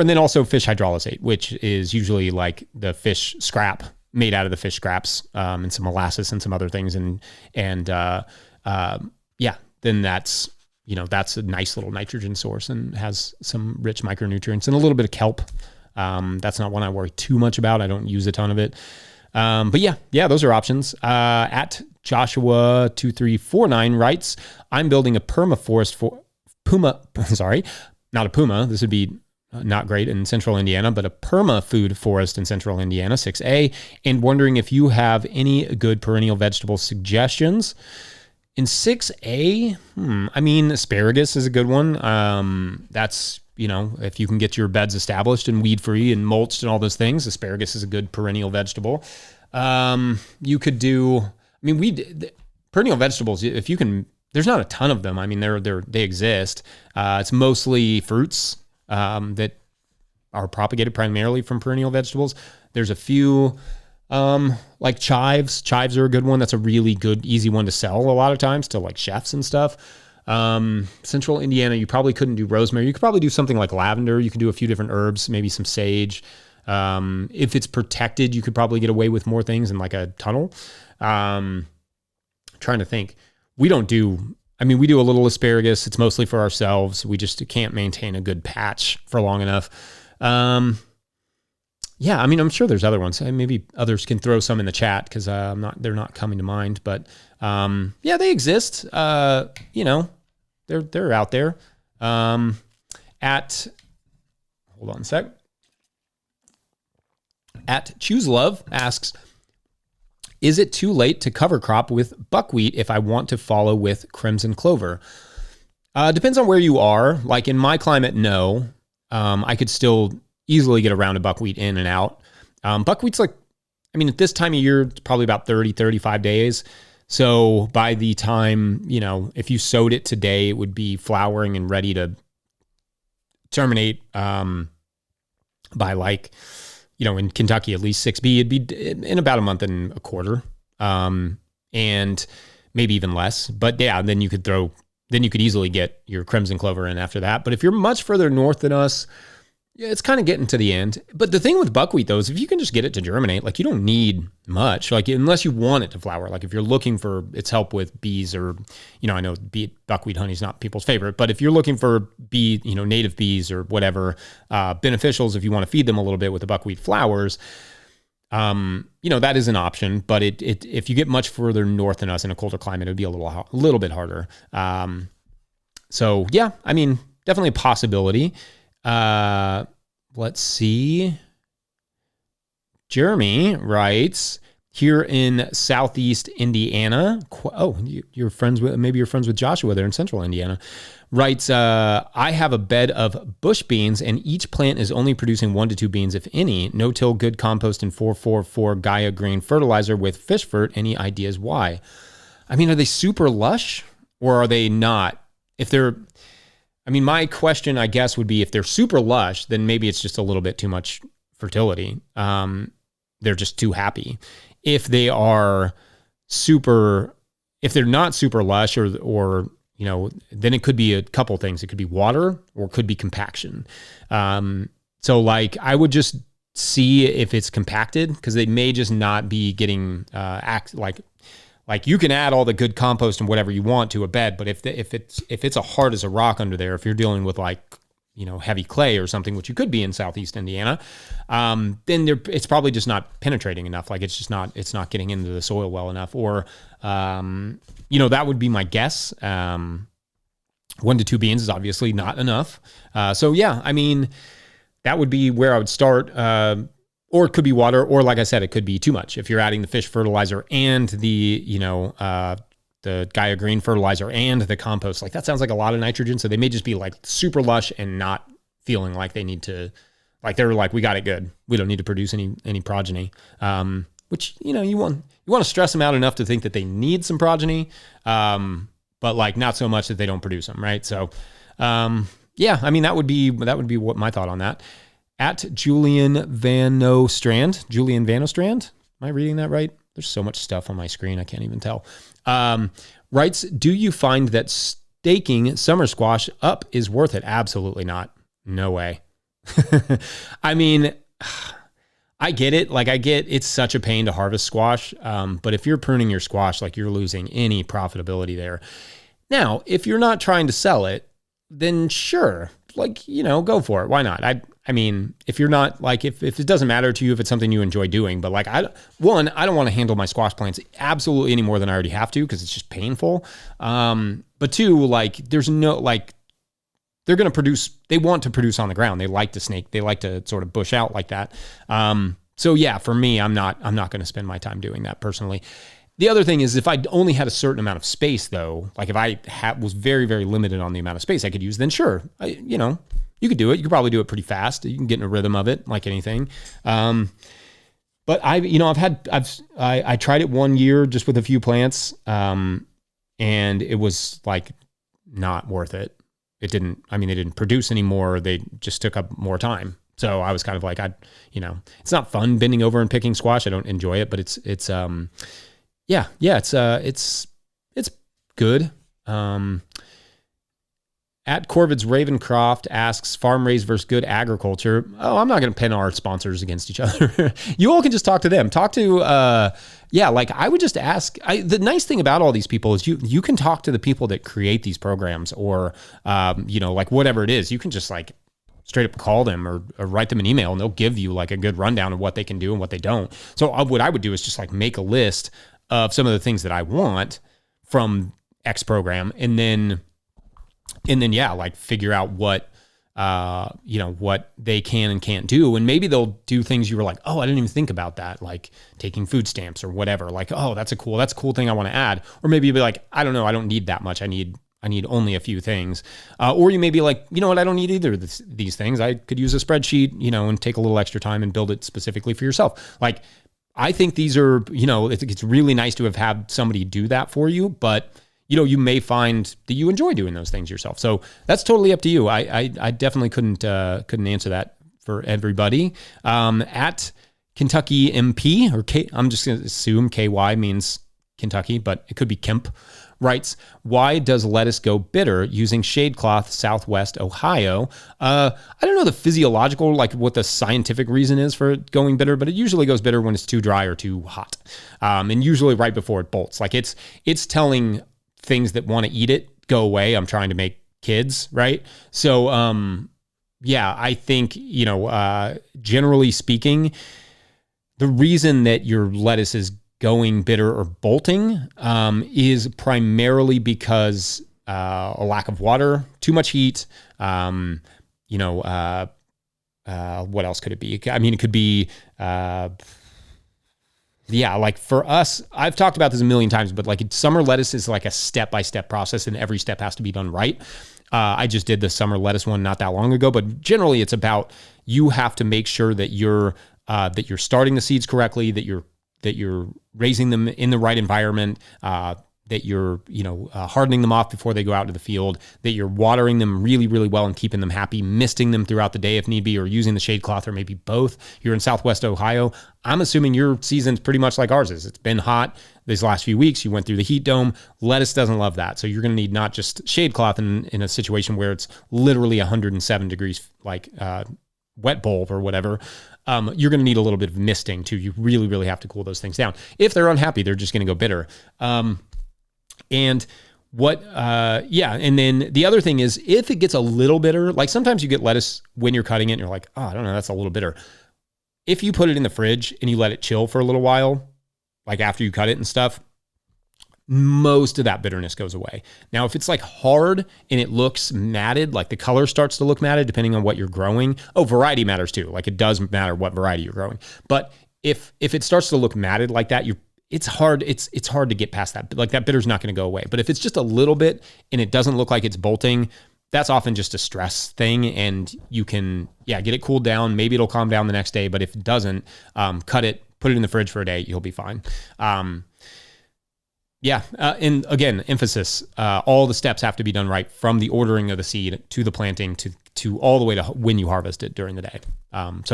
then also fish hydrolysate, which is usually like the fish scrap made out of the fish scraps, and some molasses and some other things. Then that's a nice little nitrogen source and has some rich micronutrients and a little bit of kelp. That's not one I worry too much about. I don't use a ton of it. Those are options. At Joshua2349 writes, I'm building a permafrost not a puma. This would be not great in central Indiana, but a perma food forest in central Indiana, 6A, and wondering if you have any good perennial vegetable suggestions. In 6A, I mean, asparagus is a good one. That's, if you can get your beds established and weed-free and mulched and all those things, asparagus is a good perennial vegetable. You could do, perennial vegetables, if you can, there's not a ton of them. I mean, they exist. It's mostly fruits that are propagated primarily from perennial vegetables. There's a few, like chives. Chives are a good one. That's a really good, easy one to sell a lot of times to like chefs and stuff. Central Indiana, you probably couldn't do rosemary. You could probably do something like lavender. You could do a few different herbs, maybe some sage. If it's protected, you could probably get away with more things in like a tunnel. Trying to think. We do a little asparagus. It's mostly for ourselves. We just can't maintain a good patch for long enough. Yeah, I'm sure there's other ones. Maybe others can throw some in the chat because they're not coming to mind. But yeah, they exist. They're out there. Hold on a sec. At Choose Love asks, is it too late to cover crop with buckwheat if I want to follow with crimson clover? Depends on where you are. Like in my climate, no. I could still easily get around a buckwheat in and out. Buckwheat's at this time of year, it's probably about 30, 35 days. So by the time, if you sowed it today, it would be flowering and ready to terminate by in Kentucky, at least 6B, it'd be in about a month and a quarter, and maybe even less. But yeah, then you could easily get your crimson clover in after that. But if you're much further north than us, yeah, it's kind of getting to the end. But the thing with buckwheat, though, is if you can just get it to germinate, like you don't need much, like unless you want it to flower. Like if you're looking for its help with bees or, I know buckwheat honey is not people's favorite, but if you're looking for native bees or whatever, beneficials, if you want to feed them a little bit with the buckwheat flowers, that is an option. But if you get much further north than us in a colder climate, it would be a little bit harder. So yeah, definitely a possibility. Let's see. Jeremy writes, here in Southeast Indiana. You're friends with Joshua there in Central Indiana. Writes, I have a bed of bush beans and each plant is only producing 1 to 2 beans, if any. No-till, good compost, and 444 Gaia green fertilizer with fish fert. Any ideas why? Are they super lush or are they not? If they're... my question, I guess, would be if they're super lush, then maybe it's just a little bit too much fertility. They're just too happy. If they are if they're not super lush or then it could be a couple things. It could be water or it could be compaction. So like I would just see if it's compacted because they may just not be getting like you can add all the good compost and whatever you want to a bed, but if it's a hard as a rock under there, if you're dealing with heavy clay or something, which you could be in Southeast Indiana, then it's probably just not penetrating enough. Like it's not getting into the soil well enough, or that would be my guess. 1 to 2 beans is obviously not enough. So yeah, that would be where I would start. Or it could be water, or like I said, it could be too much. If you're adding the fish fertilizer and the Gaia green fertilizer and the compost, like that sounds like a lot of nitrogen. So they may just be like super lush and not feeling like they need to, like they're like, we got it good. We don't need to produce any progeny. Which you want to stress them out enough to think that they need some progeny, but like not so much that they don't produce them, right? So yeah, that would be what my thought on that. At Julian Vanostrand. Am I reading that right? There's so much stuff on my screen, I can't even tell. Writes, do you find that staking summer squash up is worth it? Absolutely not. No way. I get it. Like I get it's such a pain to harvest squash. But if you're pruning your squash, like you're losing any profitability there. Now, if you're not trying to sell it, then sure, go for it. Why not? If you're not if it doesn't matter to you, if it's something you enjoy doing, but I don't want to handle my squash plants absolutely any more than I already have to, because it's just painful. But two, there's no, they're going to produce, they want to produce on the ground. They like to snake. They like to sort of bush out like that. So yeah, for me, I'm not going to spend my time doing that personally. The other thing is if I only had a certain amount of space though, like if I was very, very limited on the amount of space I could use, then sure, you could do it. You could probably do it pretty fast. You can get in a rhythm of it like anything. But I tried it 1 year just with a few plants. And it was like not worth it. They didn't produce anymore. They just took up more time. So I was kind of like, it's not fun bending over and picking squash. I don't enjoy it, but it's good. At Corvid's Ravencroft asks, farm raised versus good agriculture. Oh, I'm not going to pin our sponsors against each other. You all can just talk to them. Talk to, I would just ask. The nice thing about all these people is you can talk to the people that create these programs or, like whatever it is. You can just like straight up call them or write them an email and they'll give you like a good rundown of what they can do and what they don't. So what I would do is just like make a list of some of the things that I want from X program and then figure out what they can and can't do. And maybe they'll do things you were like, oh, I didn't even think about that. Like taking food stamps or whatever. Like, oh, that's a cool thing I want to add. Or maybe you'll be like, I don't know. I don't need that much. I need only a few things. Or you may be like, you know what? I don't need either of these things. I could use a spreadsheet, and take a little extra time and build it specifically for yourself. Like, I think these are, it's really nice to have had somebody do that for you, but you may find that you enjoy doing those things yourself. So that's totally up to you. I definitely couldn't answer that for everybody. At Kentucky MP or I'm just going to assume KY means Kentucky, but it could be Kemp, writes, why does lettuce go bitter using shade cloth Southwest Ohio? I don't know the physiological, like what the scientific reason is for it going bitter, but it usually goes bitter when it's too dry or too hot. And usually right before it bolts. Like it's telling things that want to eat it, go away. I'm trying to make kids, right? So, I think, generally speaking, the reason that your lettuce is going bitter or bolting is primarily because a lack of water, too much heat, what else could it be? I mean, it could be... like for us, I've talked about this a million times, but like summer lettuce is like a step-by-step process and every step has to be done right. I just did the summer lettuce one not that long ago, but generally it's about, you have to make sure that you're starting the seeds correctly, that you're raising them in the right environment, that you're, hardening them off before they go out to the field, that you're watering them really, really well and keeping them happy, misting them throughout the day if need be, or using the shade cloth, or maybe both. You're in Southwest Ohio. I'm assuming your season's pretty much like ours is. It's been hot these last few weeks. You went through the heat dome. Lettuce doesn't love that. So you're going to need not just shade cloth in a situation where it's literally 107 degrees, like wet bulb or whatever. You're going to need a little bit of misting too. You really, really have to cool those things down. If they're unhappy, they're just going to go bitter. And then the other thing is, if it gets a little bitter, like sometimes you get lettuce when you're cutting it and you're like, oh, I don't know, that's a little bitter. If you put it in the fridge and you let it chill for a little while, like after you cut it and stuff, most of that bitterness goes away. Now, if it's like hard and it looks matted, like the color starts to look matted, depending on what you're growing. Oh, variety matters too. Like it does matter what variety you're growing. But if it starts to look matted like that, it's hard to get past that. Like that bitter's not going to go away. But if it's just a little bit and it doesn't look like it's bolting, that's often just a stress thing, and you can, get it cooled down. Maybe it'll calm down the next day, but if it doesn't, cut it, put it in the fridge for a day, you'll be fine. And again, emphasis, all the steps have to be done right, from the ordering of the seed to the planting to all the way to when you harvest it during the day. Watch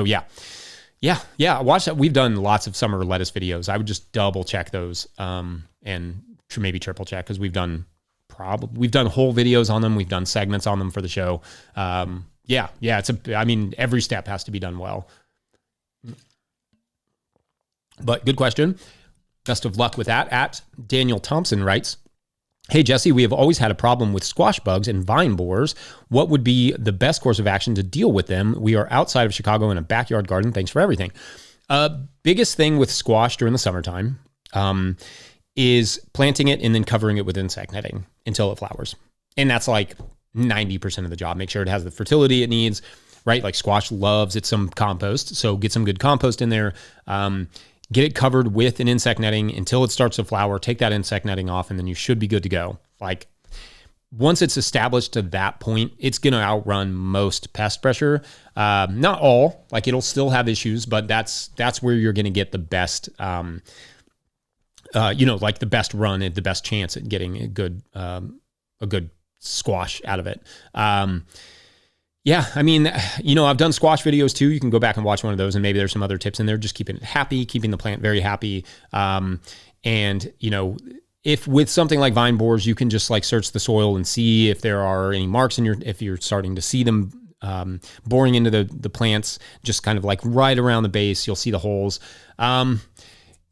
that. We've done lots of summer lettuce videos. I would just double check those and maybe triple check, because we've done whole videos on them. We've done segments on them for the show. Every step has to be done well. But good question. Best of luck with that. At Daniel Thompson writes, hey, Jesse, we have always had a problem with squash bugs and vine borers. What would be the best course of action to deal with them? We are outside of Chicago in a backyard garden. Thanks for everything. Biggest thing with squash during the summertime is planting it and then covering it with insect netting until it flowers. And that's like 90% of the job. Make sure it has the fertility it needs, right? Like squash loves its some compost. So get some good compost in there. Get it covered with an insect netting until it starts to flower. Take that insect netting off, and then you should be good to go. Like once it's established to that point, it's going to outrun most pest pressure. Not all, like it'll still have issues, but that's where you're going to get the best, like the best run and the best chance at getting a good squash out of it. Yeah, I mean, I've done squash videos too. You can go back and watch one of those, and maybe there's some other tips in there. Just keeping it happy, keeping the plant very happy. If with something like vine borers, you can just like search the soil and see if there are any marks if you're starting to see them boring into the plants, just kind of like right around the base, you'll see the holes.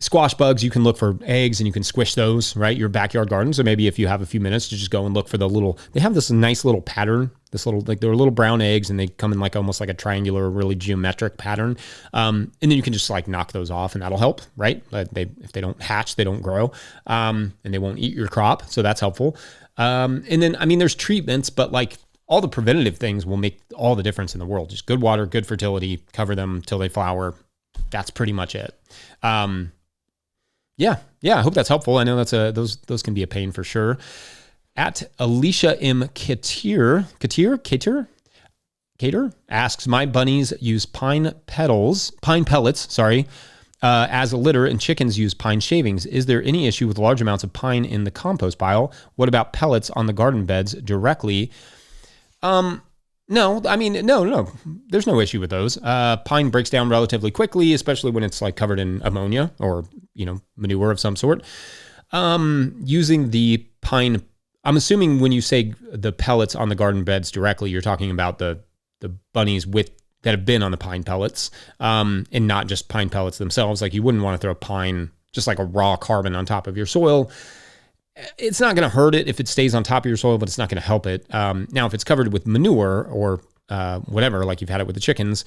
Squash bugs, you can look for eggs and you can squish those, right? Your backyard garden. So maybe if you have a few minutes to just go and look for they have this nice little pattern, they're little brown eggs, and they come in like almost like a triangular, really geometric pattern. And then you can just like knock those off, and that'll help, right? If they don't hatch, they don't grow, and they won't eat your crop. So that's helpful. And then, I mean, there's treatments, but like all the preventative things will make all the difference in the world. Just good water, good fertility, cover them till they flower. That's pretty much it. Yeah, I hope that's helpful. I know that's those can be a pain for sure. At Alicia M. Cater asks, my bunnies use pine pellets, as a litter, and chickens use pine shavings. Is there any issue with large amounts of pine in the compost pile? What about pellets on the garden beds directly? No, I mean, no. There's no issue with those. Pine breaks down relatively quickly, especially when it's like covered in ammonia or, manure of some sort. Using the pine, I'm assuming when you say the pellets on the garden beds directly, you're talking about the bunnies that have been on the pine pellets, and not just pine pellets themselves. Like you wouldn't want to throw pine, just like a raw carbon on top of your soil. It's not going to hurt it if it stays on top of your soil, but it's not going to help it. Now, if it's covered with manure or whatever, like you've had it with the chickens,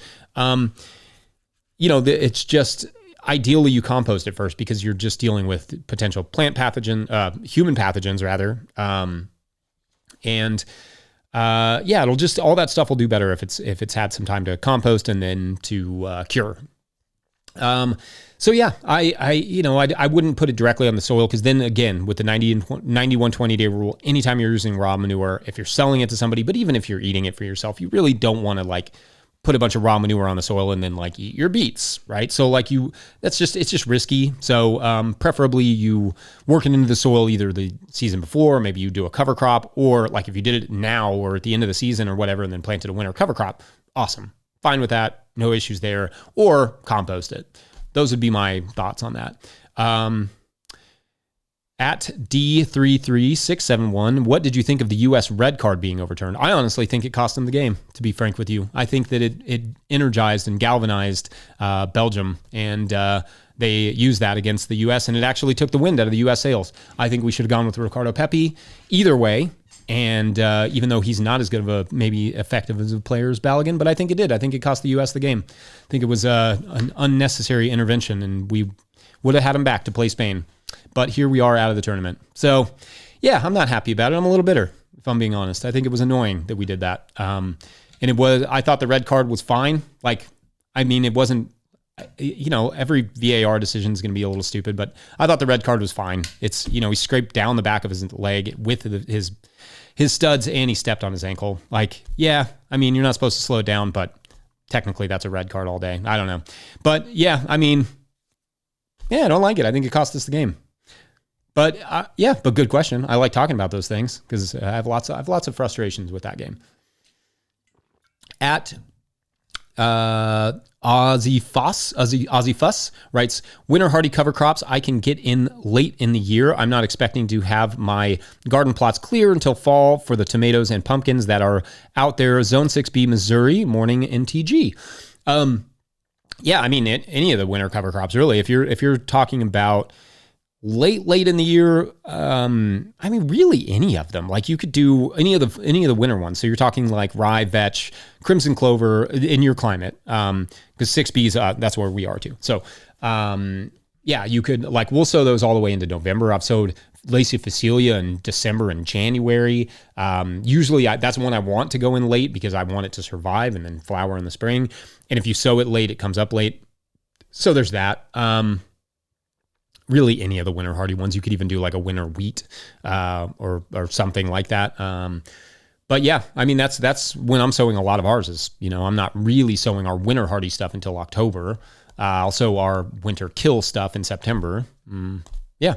it's just ideally you compost it first, because you're just dealing with potential human pathogens rather. It'll just, all that stuff will do better if it's had some time to compost and then to cure. I wouldn't put it directly on the soil, because then again, with the 91-20 day rule, anytime you're using raw manure, if you're selling it to somebody, but even if you're eating it for yourself, you really don't want to like put a bunch of raw manure on the soil and then like eat your beets, right? So like it's just risky. So preferably you work it into the soil either the season before, maybe you do a cover crop, or like if you did it now or at the end of the season or whatever, and then planted a winter cover crop, awesome. Fine with that. No issues there. Or compost it. Those would be my thoughts on that. At D33671, what did you think of the U.S. red card being overturned? I honestly think it cost them the game, to be frank with you. I think that it energized and galvanized Belgium, and they used that against the U.S., and it actually took the wind out of the U.S. sails. I think we should have gone with Ricardo Pepi either way. And even though he's not as good of a, maybe effective as a player as Balogun, but I think it did. I think it cost the U.S. the game. I think it was an unnecessary intervention, and we would have had him back to play Spain. But here we are out of the tournament. So, yeah, I'm not happy about it. I'm a little bitter, if I'm being honest. I think it was annoying that we did that. And I thought the red card was fine. It wasn't, every VAR decision is going to be a little stupid, but I thought the red card was fine. It's, he scraped down the back of his leg with his studs, and he stepped on his ankle. You're not supposed to slow it down, but technically that's a red card all day. I don't know. But yeah, I don't like it. I think it cost us the game. But but good question. I like talking about those things because I have lots of frustrations with that game. At Ozzy Fuss writes, winter hardy cover crops I can get in late in the year. I'm not expecting to have my garden plots clear until fall for the tomatoes and pumpkins that are out there. Zone 6B, Missouri, morning NTG. Any of the winter cover crops, really. If you're talking about late in the year, really any of them. Like you could do any of the winter ones. So you're talking like rye, vetch, crimson clover in your climate. Because 6Bs, that's where we are too. So, you could we'll sow those all the way into November. I've sowed Lacea Facilia in December and January. Usually that's one I want to go in late because I want it to survive and then flower in the spring. And if you sow it late, it comes up late. So there's that. Really any of the winter hardy ones. You could even do like a winter wheat or something like that. But yeah, I mean, that's when I'm sowing a lot of ours is, I'm not really sowing our winter hardy stuff until October. I'll sow our winter kill stuff in September. Yeah.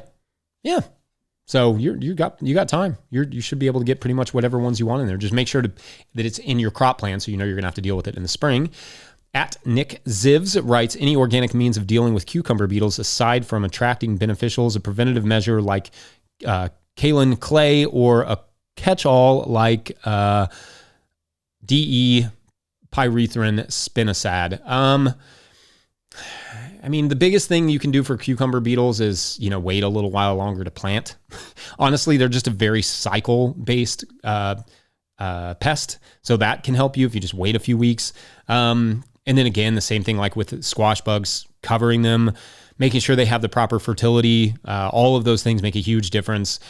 So you got time. You should be able to get pretty much whatever ones you want in there. Just make sure that it's in your crop plan, so you're going to have to deal with it in the spring. At Nick Zivs writes, any organic means of dealing with cucumber beetles aside from attracting beneficials, a preventative measure like kaolin clay or a catch-all like DE pyrethrin spinosad. I mean, the biggest thing you can do for cucumber beetles is, wait a little while longer to plant. Honestly, they're just a very cycle-based pest. So that can help you if you just wait a few weeks. And then again, the same thing like with squash bugs, covering them, making sure they have the proper fertility. All of those things make a huge difference.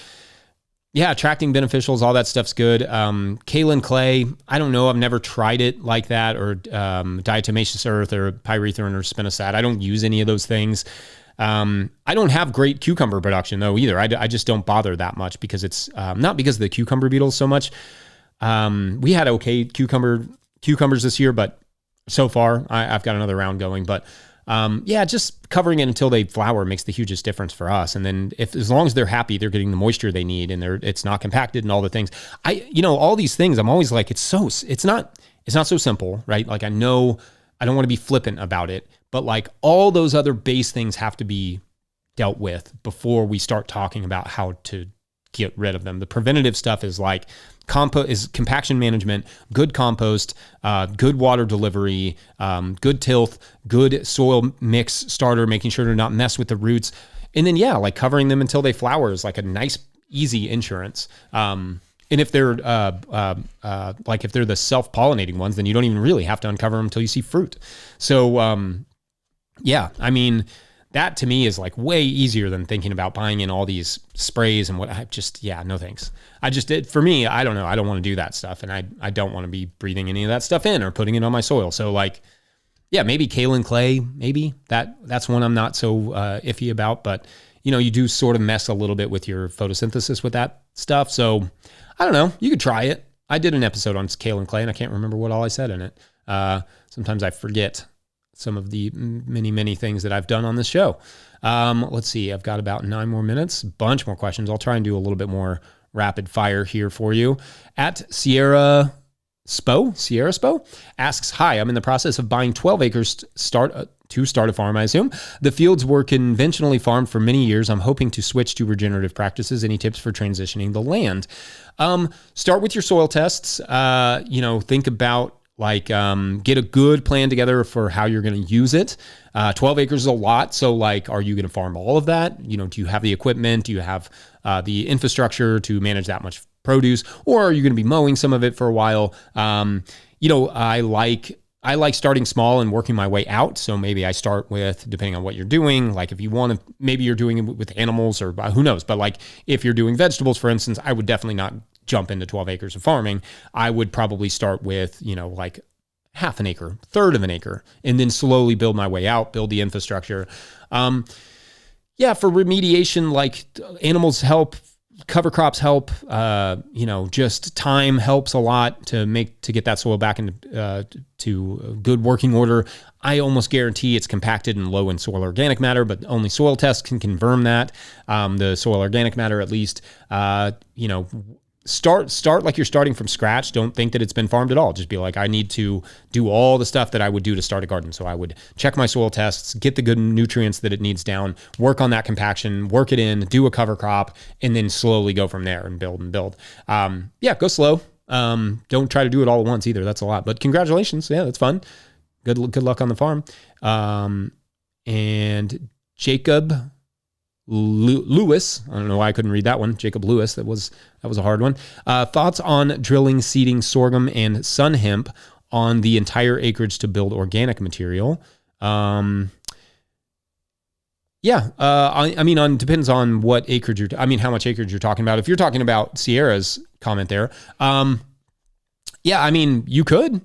Yeah, attracting beneficials, all that stuff's good. Kaolin clay, I don't know. I've never tried it like that, or diatomaceous earth or pyrethrin or spinosad. I don't use any of those things. I don't have great cucumber production though either. I just don't bother that much because it's not because of the cucumber beetles so much. We had okay cucumbers this year, but so far I've got another round going. But just covering it until they flower makes the hugest difference for us. And then as long as they're happy, they're getting the moisture they need and it's not compacted and all the things. All these things, I'm always like, it's not so simple, right? Like I know I don't want to be flippant about it, but like all those other base things have to be dealt with before we start talking about how to get rid of them. The preventative stuff is like compaction management, good compost, good water delivery, good tilth, good soil mix starter, making sure to not mess with the roots. And then, like covering them until they flower is like a nice, easy insurance. And if they're if they're the self-pollinating ones, then you don't even really have to uncover them until you see fruit. So, I mean, that to me is like way easier than thinking about buying in all these sprays and what no thanks. For me, I don't know. I don't want to do that stuff. And I don't want to be breathing any of that stuff in or putting it on my soil. So like, maybe kaolin clay, maybe that's one I'm not so iffy about, but you do sort of mess a little bit with your photosynthesis with that stuff. So I don't know. You could try it. I did an episode on kaolin clay and I can't remember what all I said in it. Sometimes I forget some of the many, many things that I've done on this show. Let's see. I've got about 9 more minutes, bunch more questions. I'll try and do a little bit more rapid fire here for you. At Sierra Spo asks, hi, I'm in the process of buying 12 acres to start a farm, I assume. The fields were conventionally farmed for many years. I'm hoping to switch to regenerative practices. Any tips for transitioning the land? Start with your soil tests. Think about get a good plan together for how you're going to use it. 12 acres is a lot. So like, are you going to farm all of that? Do you have the equipment? Do you have the infrastructure to manage that much produce? Or are you going to be mowing some of it for a while? I like starting small and working my way out. So maybe I start with, depending on what you're doing, like if you want to, maybe you're doing it with animals or who knows, but like if you're doing vegetables, for instance, I would definitely not jump into 12 acres of farming. I would probably start with, like half an acre, third of an acre, and then slowly build my way out, build the infrastructure. For remediation, like animals help, cover crops help, just time helps a lot to get that soil back into to good working order. I almost guarantee it's compacted and low in soil organic matter, but only soil tests can confirm that. The soil organic matter, at least, Start like you're starting from scratch. Don't think that it's been farmed at all. Just be like, I need to do all the stuff that I would do to start a garden. So I would check my soil tests, get the good nutrients that it needs down, work on that compaction, work it in, do a cover crop, and then slowly go from there and build. Go slow. Don't try to do it all at once either. That's a lot. But congratulations. Yeah, that's fun. Good luck on the farm. And Jacob Lewis, I don't know why I couldn't read that one. Jacob Lewis, that was a hard one. Thoughts on drilling, seeding sorghum and sun hemp on the entire acreage to build organic material? Yeah, I mean, depends on what acreage how much acreage you're talking about. If you're talking about Sierra's comment there, yeah, I mean, you could.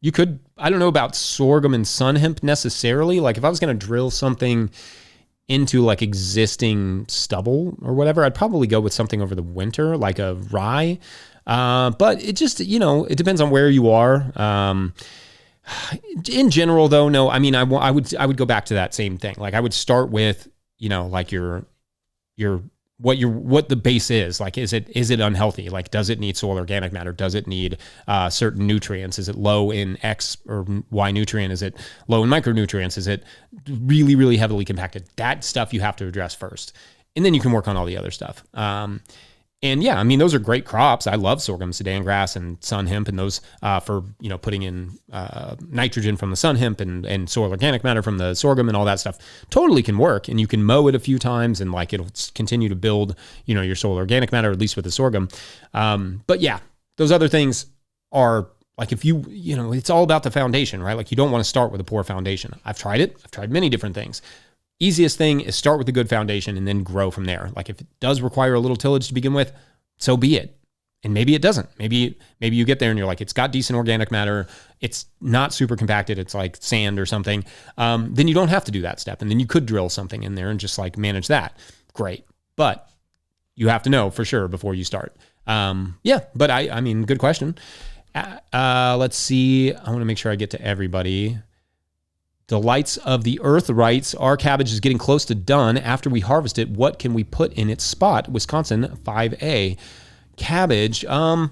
I don't know about sorghum and sun hemp necessarily. Like if I was going to drill something into like existing stubble or whatever, I'd probably go with something over the winter, like a rye. But it just, it depends on where you are. In general, though, no. I mean, I would go back to that same thing. Like I would start with, like your what the base is. Like, is it unhealthy? Like, does it need soil organic matter? Does it need certain nutrients? Is it low in X or Y nutrient? Is it low in micronutrients? Is it really, really heavily compacted? That stuff you have to address first, and then you can work on all the other stuff. And yeah, I mean, those are great crops. I love sorghum, Sudan grass, and sun hemp, and those for putting in nitrogen from the sun hemp and soil organic matter from the sorghum and all that stuff. Totally can work, and you can mow it a few times, and like it'll continue to build your soil organic matter, at least with the sorghum. But yeah, those other things are like if it's all about the foundation, right? Like you don't want to start with a poor foundation. I've tried it. I've tried many different things. Easiest thing is start with a good foundation and then grow from there. Like if it does require a little tillage to begin with, so be it. And maybe it doesn't. Maybe you get there and you're like, it's got decent organic matter. It's not super compacted. It's like sand or something. Then you don't have to do that step. And then you could drill something in there and just like manage that. Great. But you have to know for sure before you start. Yeah, but I mean, good question. Let's see. I want to make sure I get to everybody. Delights of the Earth writes, our cabbage is getting close to done. After we harvest it, what can we put in its spot? Wisconsin 5A. Cabbage, your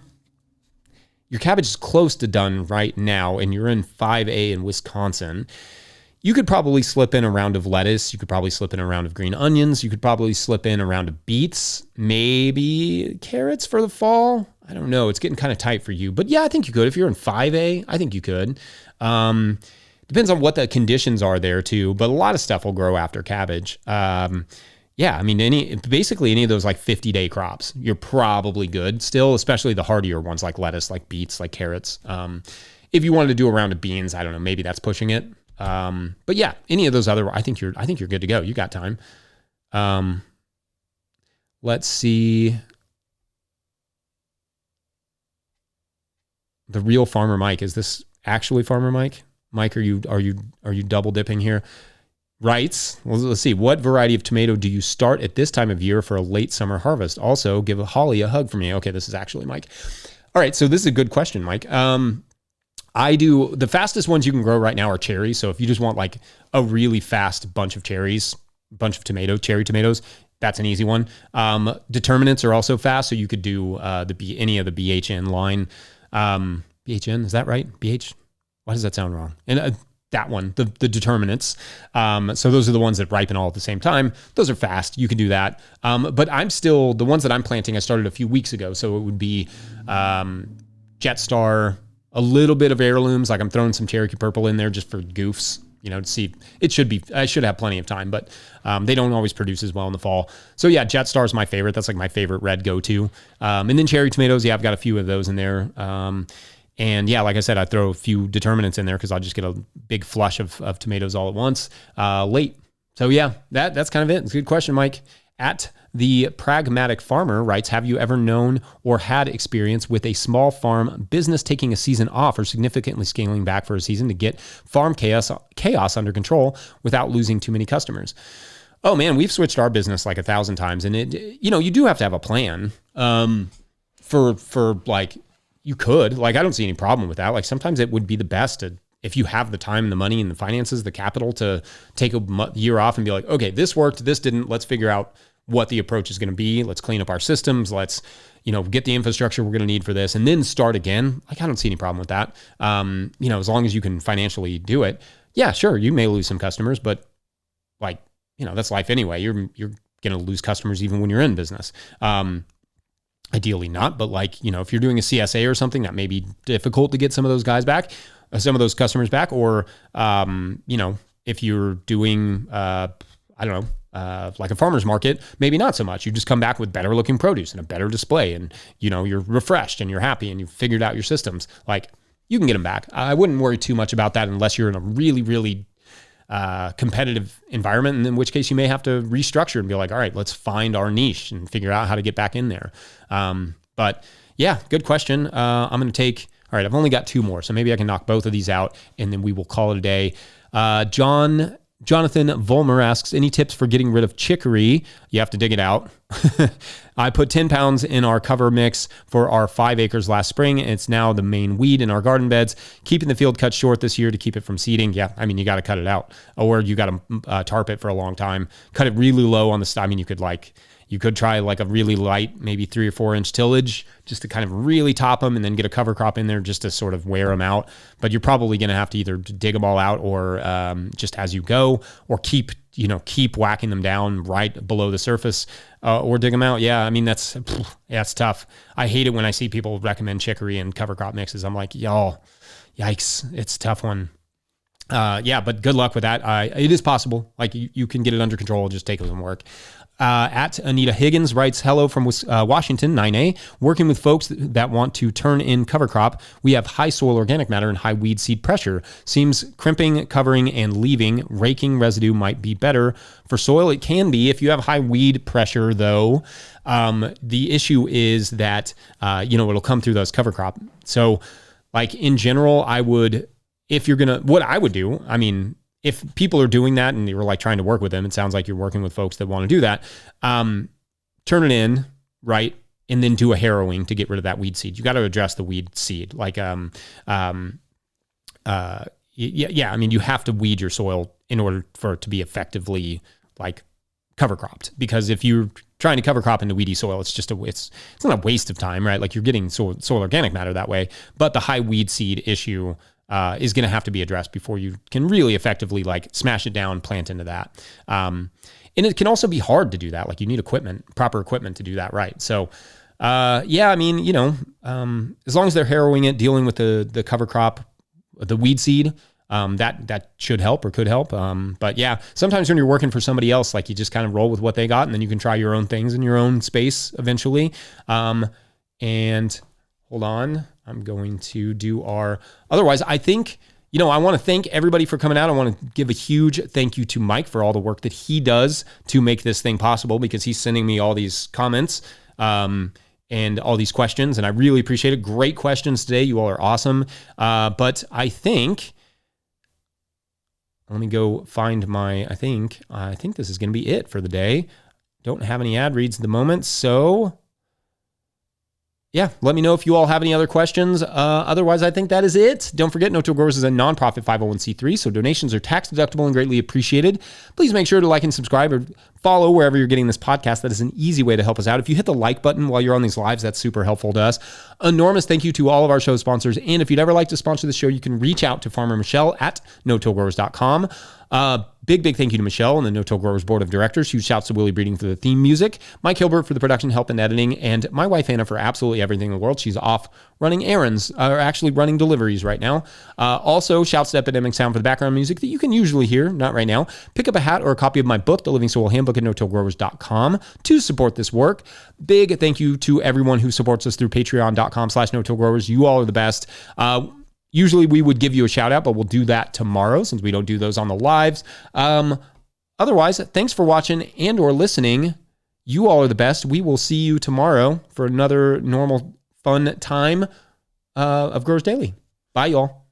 cabbage is close to done right now, and you're in 5A in Wisconsin. You could probably slip in a round of lettuce. You could probably slip in a round of green onions. You could probably slip in a round of beets, maybe carrots for the fall. I don't know. It's getting kind of tight for you. But yeah, I think you could. If you're in 5A, I think you could. Depends on what the conditions are there too, but a lot of stuff will grow after cabbage. Yeah, I mean, basically any of those like 50-day crops, you're probably good still, especially the hardier ones like lettuce, like beets, like carrots. If you wanted to do a round of beans, I don't know, maybe that's pushing it. But yeah, any of those other, I think you're good to go. You got time. Let's see. The real Farmer Mike, is this actually Farmer Mike? Mike, are you double dipping here? Writes, well, let's see. What variety of tomato do you start at this time of year for a late summer harvest? Also, give Holly a hug for me. Okay, this is actually Mike. All right, so this is a good question, Mike. I do, the fastest ones you can grow right now are cherries. So if you just want like a really fast bunch of cherries, bunch of cherry tomatoes, that's an easy one. Determinants are also fast, so you could do any of the BHN line. BHN, is that right? BH? Why does that sound wrong? And that one, the determinants. So those are the ones that ripen all at the same time. Those are fast. You can do that. But I'm still, the ones that I'm planting, I started a few weeks ago. So it would be Jetstar, a little bit of heirlooms. Like I'm throwing some Cherokee Purple in there just for goofs, to see. I should have plenty of time, but they don't always produce as well in the fall. So yeah, Jetstar is my favorite. That's like my favorite red go-to. And then cherry tomatoes, yeah, I've got a few of those in there. And yeah, like I said, I throw a few determinants in there because I'll just get a big flush of tomatoes all at once late. So yeah, that's kind of it. It's a good question, Mike. At the Pragmatic Farmer writes, have you ever known or had experience with a small farm business taking a season off or significantly scaling back for a season to get farm chaos under control without losing too many customers? Oh man, we've switched our business like 1,000 times, and you do have to have a plan for like. You could, like, I don't see any problem with that. Like sometimes it would be the best if you have the time, the money and the finances, the capital to take a year off and be like, okay, this worked, this didn't, let's figure out what the approach is going to be. Let's clean up our systems. Let's, get the infrastructure we're going to need for this and then start again. Like, I don't see any problem with that. As long as you can financially do it. Yeah, sure. You may lose some customers, but like, that's life anyway. You're going to lose customers even when you're in business. Ideally not, but like, if you're doing a CSA or something, that may be difficult to get some of those guys back, some of those customers back. Or, if you're doing, like a farmer's market, maybe not so much. You just come back with better looking produce and a better display and, you're refreshed and you're happy and you've figured out your systems. Like you can get them back. I wouldn't worry too much about that unless you're in a really, really competitive environment, and in which case you may have to restructure and be like, all right, let's find our niche and figure out how to get back in there. But yeah, good question. I'm going to take, all right, I've only got 2 more, so maybe I can knock both of these out and then we will call it a day. Jonathan Volmer asks, any tips for getting rid of chicory? You have to dig it out. I put 10 pounds in our cover mix for our 5 acres last spring. It's now the main weed in our garden beds, keeping the field cut short this year to keep it from seeding. Yeah, I mean, you got to cut it out, or you got to tarp it for a long time. Cut it really low on the side. I mean, you could try like a really light, maybe 3 or 4 inch tillage just to kind of really top them, and then get a cover crop in there just to sort of wear them out. But you're probably going to have to either dig them all out or just as you go, or keep whacking them down right below the surface, or dig them out. Yeah, I mean, it's tough. I hate it when I see people recommend chicory and cover crop mixes. I'm like, y'all, yikes, it's a tough one. Yeah, but good luck with that. It is possible. Like you can get it under control. Just take some work. At Anita Higgins writes, hello from Washington, 9A. Working with folks that want to turn in cover crop, we have high soil organic matter and high weed seed pressure. Seems crimping, covering, and leaving raking residue might be better for soil. It can be if you have high weed pressure, though. The issue is that, it'll come through those cover crop. So, like in general, what I would do, I mean, if people are doing that and you're like trying to work with them, it sounds like you're working with folks that want to do that. Turn it in, right? And then do a harrowing to get rid of that weed seed. You got to address the weed seed. Like, I mean, you have to weed your soil in order for it to be effectively like cover cropped. Because if you're trying to cover crop into weedy soil, it's just it's not a waste of time, right? Like you're getting soil organic matter that way, but the high weed seed issue is going to have to be addressed before you can really effectively like smash it down, plant into that. And it can also be hard to do that. Like you need proper equipment to do that right. So, I mean, as long as they're harrowing it, dealing with the cover crop, the weed seed, that should help or could help. But yeah, sometimes when you're working for somebody else, like you just kind of roll with what they got, and then you can try your own things in your own space eventually. And hold on. I'm going to do otherwise, I think, I want to thank everybody for coming out. I want to give a huge thank you to Mike for all the work that he does to make this thing possible, because he's sending me all these comments, and all these questions, and I really appreciate it. Great questions today. You all are awesome. But I think, let me go find I think this is going to be it for the day. Don't have any ad reads at the moment. So yeah, let me know if you all have any other questions. Otherwise, I think that is it. Don't forget, No Till Growers is a nonprofit 501c3, so donations are tax deductible and greatly appreciated. Please make sure to like and subscribe or follow wherever you're getting this podcast. That is an easy way to help us out. If you hit the like button while you're on these lives, that's super helpful to us. Enormous thank you to all of our show sponsors. And if you'd ever like to sponsor the show, you can reach out to Farmer Michelle at notillgrowers.com. Big thank you to Michelle and the No Till Growers Board of Directors. Huge shouts to Willie Breeding for the theme music, Mike Hilbert for the production help and editing, and my wife Anna for absolutely everything in the world. She's off running errands, or actually running deliveries right now. Also, shouts to Epidemic Sound for the background music that you can usually hear, not right now. Pick up a hat or a copy of my book, The Living Soil Handbook, at notillgrowers.com to support this work. Big thank you to everyone who supports us through patreon.com/notillgrowers. You all are the best. Usually we would give you a shout out, but we'll do that tomorrow since we don't do those on the lives. Otherwise, thanks for watching and or listening. You all are the best. We will see you tomorrow for another normal fun time of Growers Daily. Bye, y'all.